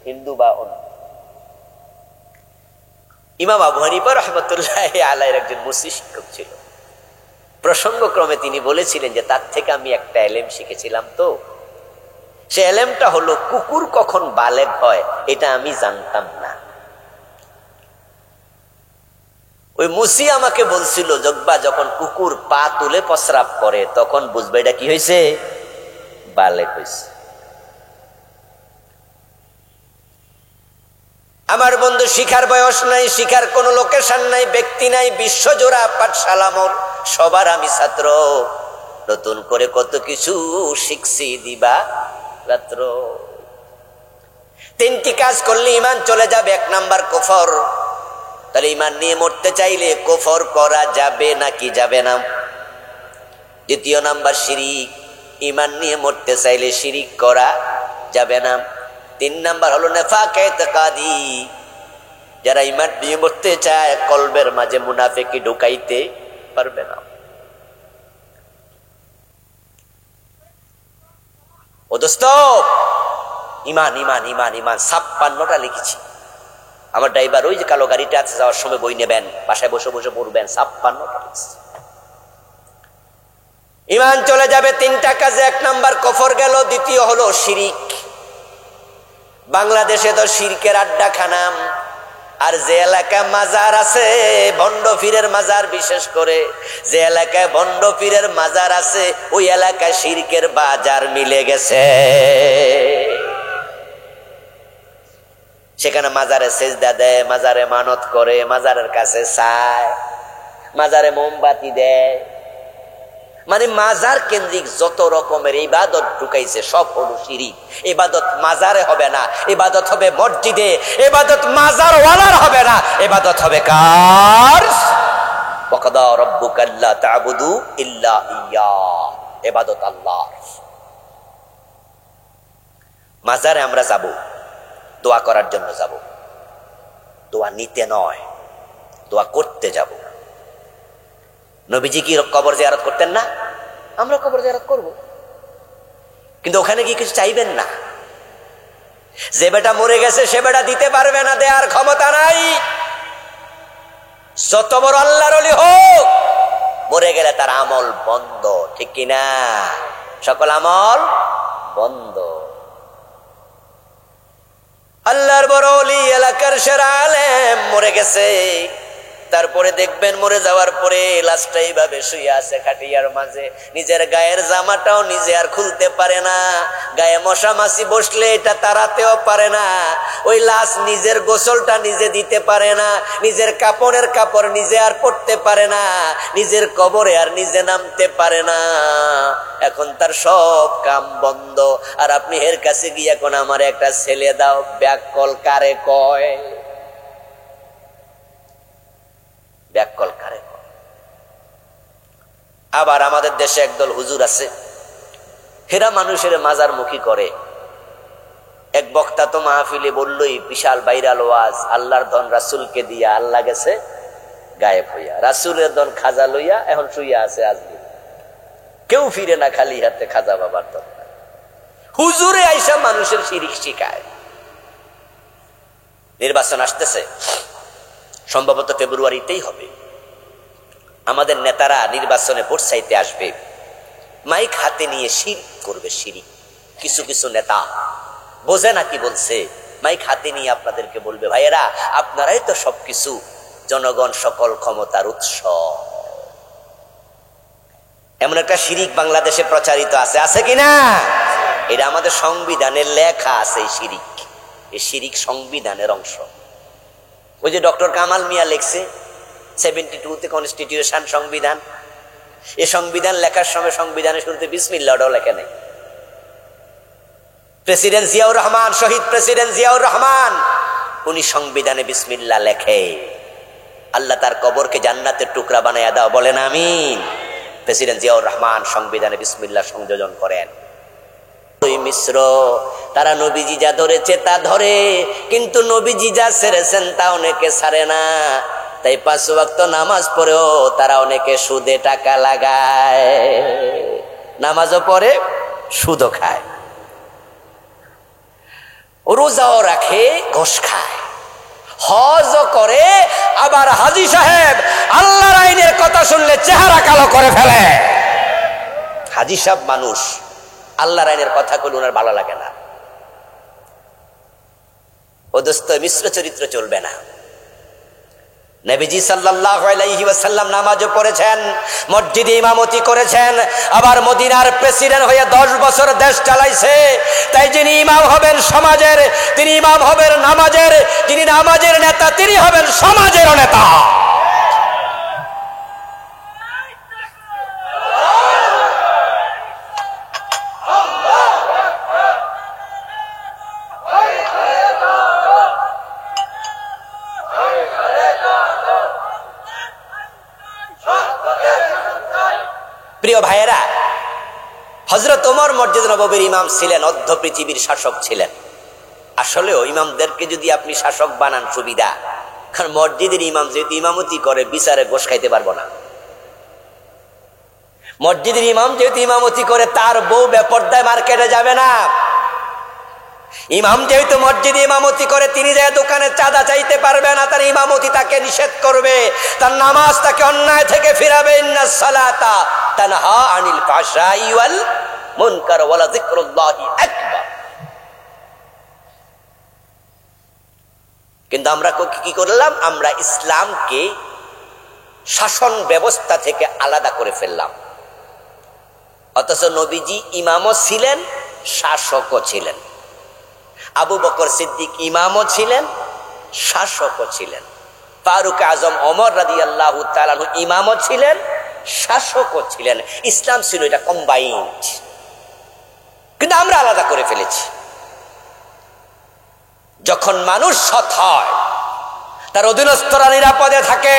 হিন্দু বা অন্য। ইমাম আবু হানিফা রাহমাতুল্লাহ আলাইহির একজন মুসি শিক্ষক ছিল। প্রসঙ্গক্রমে তিনি বলেছিলেন যে তার থেকে আমি একটা এলেম শিখেছিলাম। তো সে এলেমটা হলো কুকুর কখন বালেগ হয় এটা আমি জানতাম না। ওই মুসি আমাকে বলছিল, জব্বা যখন কুকুর পা তুলে প্রস্রাব করে তখন বুঝবে এটা কি হয়েছে, বালেগ হয়েছে। আমার বন্ধু, শিখার বয়স নাই, শিখার কোন লোকেশন নাই, ব্যক্তি নাই, বিশ্বজোড়া পাঠশালা মোর, সবার আমি ছাত্র। নতুন করে কত কিছু শিখছি দিবা রাত্র। তিনটি কাজ করলে ইমান চলে যাবে। এক নাম্বার কুফর, তাহলে ইমান নিয়ে মরতে চাইলে কুফর করা যাবে নাকি যাবে না? দ্বিতীয় নাম্বার শিরিক, ইমান নিয়ে মরতে চাইলে শিরিক করা যাবে না। তিন নাম্বার হলো নেফাক ইতিকাদি, যারা ইমান নিয়ে মরতে চায় কলবের মাঝে মুনাফিকি ঢুকাইতে পারবে না। ও দোস্ত, ইমান ইমান ইমান ইমান 56টা লিখেছি। আমার ড্রাইভার ওই যে কালো গাড়িটা আছে, যাওয়ার সময় বই নেবেন, বাসায় বসে বসে পড়বেন, 56টা লিখেছি। ইমান চলে যাবে তিনটা কাজে। এক নাম্বার কুফর গেল, দ্বিতীয় হলো শিরিক। বাংলাদেশে তো শিরকের আড্ডাখানা। আর যে এলাকায় মাজার আছে, ভণ্ড পীরের মাজার, বিশেষ করে যে এলাকায় ভণ্ড পীরের মাজার আছে ওই এলাকায় শিরকের বাজার মিলে গেছে। সেখানে মাজারে সেজদা দেয়, মাজারে মানত করে, মাজারের কাছে চায়, মাজারে মোমবাতি দেয়, মানে মাজার কেন্দ্রিক যত রকমের ইবাদত ঢুকাইছে সব হলো শিরিক। ইবাদত মাজারে হবে না, ইবাদত হবে মসজিদে, ইবাদত মাজার ওয়ালার হবে না, ইবাদত হবে কার? ওয়াকাদা রাব্বুকা আল্লা তা'বুদু ইল্লা ইয়্যাহ, ইবাদত আল্লাহর। মাজারে আমরা যাব দোয়া করার জন্য, যাব দোয়া নিতে নয়, দোয়া করতে যাব। নবীজি কি কবর জিয়ারত করতেন না? আমরা কবর জিয়ারত করব, কিন্তু ওখানে গিয়ে কিছু চাইবেন না। যে বেটা মরে গেছে সে বেটা দিতে পারবে না, দেওয়ার ক্ষমতা নাই। যত বড় আল্লাহর ওলি হোক, মরে গেলে তার আমল বন্ধ, ঠিক কিনা? সকল আমল বন্ধ। আল্লাহর বড় ওলি, এলাকার সেরা আলেম মরে গেছে, তারপরে দেখবেন মরে যাওয়ার পরে লাশটা এইভাবে শুয়ে আছে খাটিয়ার মাঝে, নিজের গায়ের জামাটাও নিজে আর খুলতে পারে না, গায়ে মশা মাছি বসলে এটা তাড়াতেও পারে না, ওই লাশ নিজের গোসলটা নিজে দিতে পারে না, নিজের কাপড়ের কাপড় নিজে আর পরতে পারে না, নিজের কবরে আর নিজে নামতে পারে না। এখন তার সব কাম বন্ধ। আর আপনি এর কাছে গিয়ে এখন আমার একটা ছেলে দাও, ব্যাককল কারে কয়? ব্যাককল কারে কয়? আবার আমাদের দেশে একদল হুজুর আছে, হেরা মানুষের মাজার মুখী করে। এক বক্তা তো মাহফিলে বললই, বিশাল ভাইরাল ওয়াজ, আল্লাহর ধন রাসূলকে দিয়া আল্লাহ গেছে গায়েব হইয়া, রাসূলের ধন খাজা লইয়া এখন শুইয়া আছে আজকে, কেউ ফিরে না খালি হাতে খাজা বাবার ধন। হুজুরে আইসা মানুষের শিরিক শিখায়। নির্বাচন আসতেছে, সম্ভবত ফেব্রুয়ারিতেই হবে। আমাদের নেতারা নির্বাচনে ভোট চাইতে আসবে, মাইক হাতে নিয়ে শিরক করবে, শিরিক। কিছু কিছু নেতা বোঝে না কি বলছে, মাইক হাতে নিয়ে আপনাদেরকে বলবে, ভাইয়েরা আপনারাই তো সবকিছু, জনগণ সকল ক্ষমতার উৎস। এমন একটা শিরিক বাংলাদেশে প্রচারিত আছে, আছে কিনা? এটা আমাদের সংবিধানের লেখা আছে। এই শিরিক, এই শিরিক সংবিধানের অংশ। ওই যে ডক্টর কামাল মিয়া লেখছে, 72-তে কনস্টিটিউশন, সংবিধান। এই সংবিধান লেখার সময় সংবিধানের শুরুতে বিসমিল্লাহটাও লেখা নেই। প্রেসিডেন্ট জিয়াউর রহমান, শহীদ প্রেসিডেন্ট জিয়াউর রহমান, উনি সংবিধানে বিসমিল্লাহ লেখে। আল্লাহ তার কবরকে জান্নাতের টুকরা বানায়া দাও, বলেন আমিন। প্রেসিডেন্ট জিয়াউর রহমান সংবিধানে বিসমিল্লাহ সংযোজন করেন। ওই মিশ্র, তারা নবীজি যা ধরেছে তা ধরে, কিন্তু নবীজি যা ছেড়েছেন তা অনেকে ছাড়ে না। তাই 5 ওয়াক্ত নামাজ পড়েও তারা অনেকে সুদে টাকা লাগায়, নামাজও পড়ে সুদও খায়, রোজাও রাখে, ঘোষ খায়, হজও করে। আবার হাজী সাহেব আল্লাহর আইনের কথা শুনলে চেহারা কালো করে ফেলে। হাজী সাহেব মানুষ, আল্লাহর আইনের কথা বলে ওনার ভালো লাগে না। ও দোস্ত, মিশ্র চরিত্র চলবে না। নবীজি সাল্লাল্লাহু আলাইহি ওয়াসাল্লাম নামাজও পড়েছেন, মসজিদে ইমামতি করেছেন, আবার মদিনার প্রেসিডেন্ট হয়ে 10 বছর দেশ চালাইছে। তাই যিনি ইমাম হবেন সমাজের, তিনি ইমাম হবেন নামাজের, যিনি নামাজের নেতা তিনি হবেন সমাজের নেতা। প্রিয় ভাইয়েরা, হযরত ওমর মসজিদ নববীর ইমাম ছিলেন, অর্ধ পৃথিবীর শাসক ছিলেন। আসলেও ইমামদেরকে যদি আপনি শাসক বানান সুবিধা, কারণ মসজিদের ইমাম যেহেতু ইমামতি করে বিচারে গোশ খাইতে পারবো না। মসজিদের ইমাম যেহেতু ইমামতি করে তার বউ বেপরদায় মার্কেটে যাবে না। ইমাম যেহেতু মসজিদে ইমামতি করে তিনি যে দোকানে চাঁদা চাইতে পারবে না, তার ইমামতি তাকে নিষেধ করবে, তার নামাজ তাকে অন্যায় থেকে ফিরাবে। ইন্নাস সালাতা তানহা আনিল ফাহশাই ওয়াল মুনকার ওয়া যিকরুল্লাহি আকবার। কিন্তু আমরা কি করলাম? আমরা ইসলামকে শাসন ব্যবস্থা থেকে আলাদা করে ফেললাম। অথচ নবীজি ইমামও ছিলেন, শাসকও ছিলেন। আবু বকর সিদ্দিক ইমামও ছিলেন, শাসকও ছিলেন। ফারুক আজম ওমর রাদিয়াল্লাহু তাআলা আনহু ইমামও ছিলেন, শাসকও ছিলেন। ইসলাম ছিল এটা কম্বাইন্ড, কিন্তু আমরা আলাদা করে ফেলেছি। যখন মানুষ সৎ হয়, তার অধীনস্থরা নিরাপদে থাকে,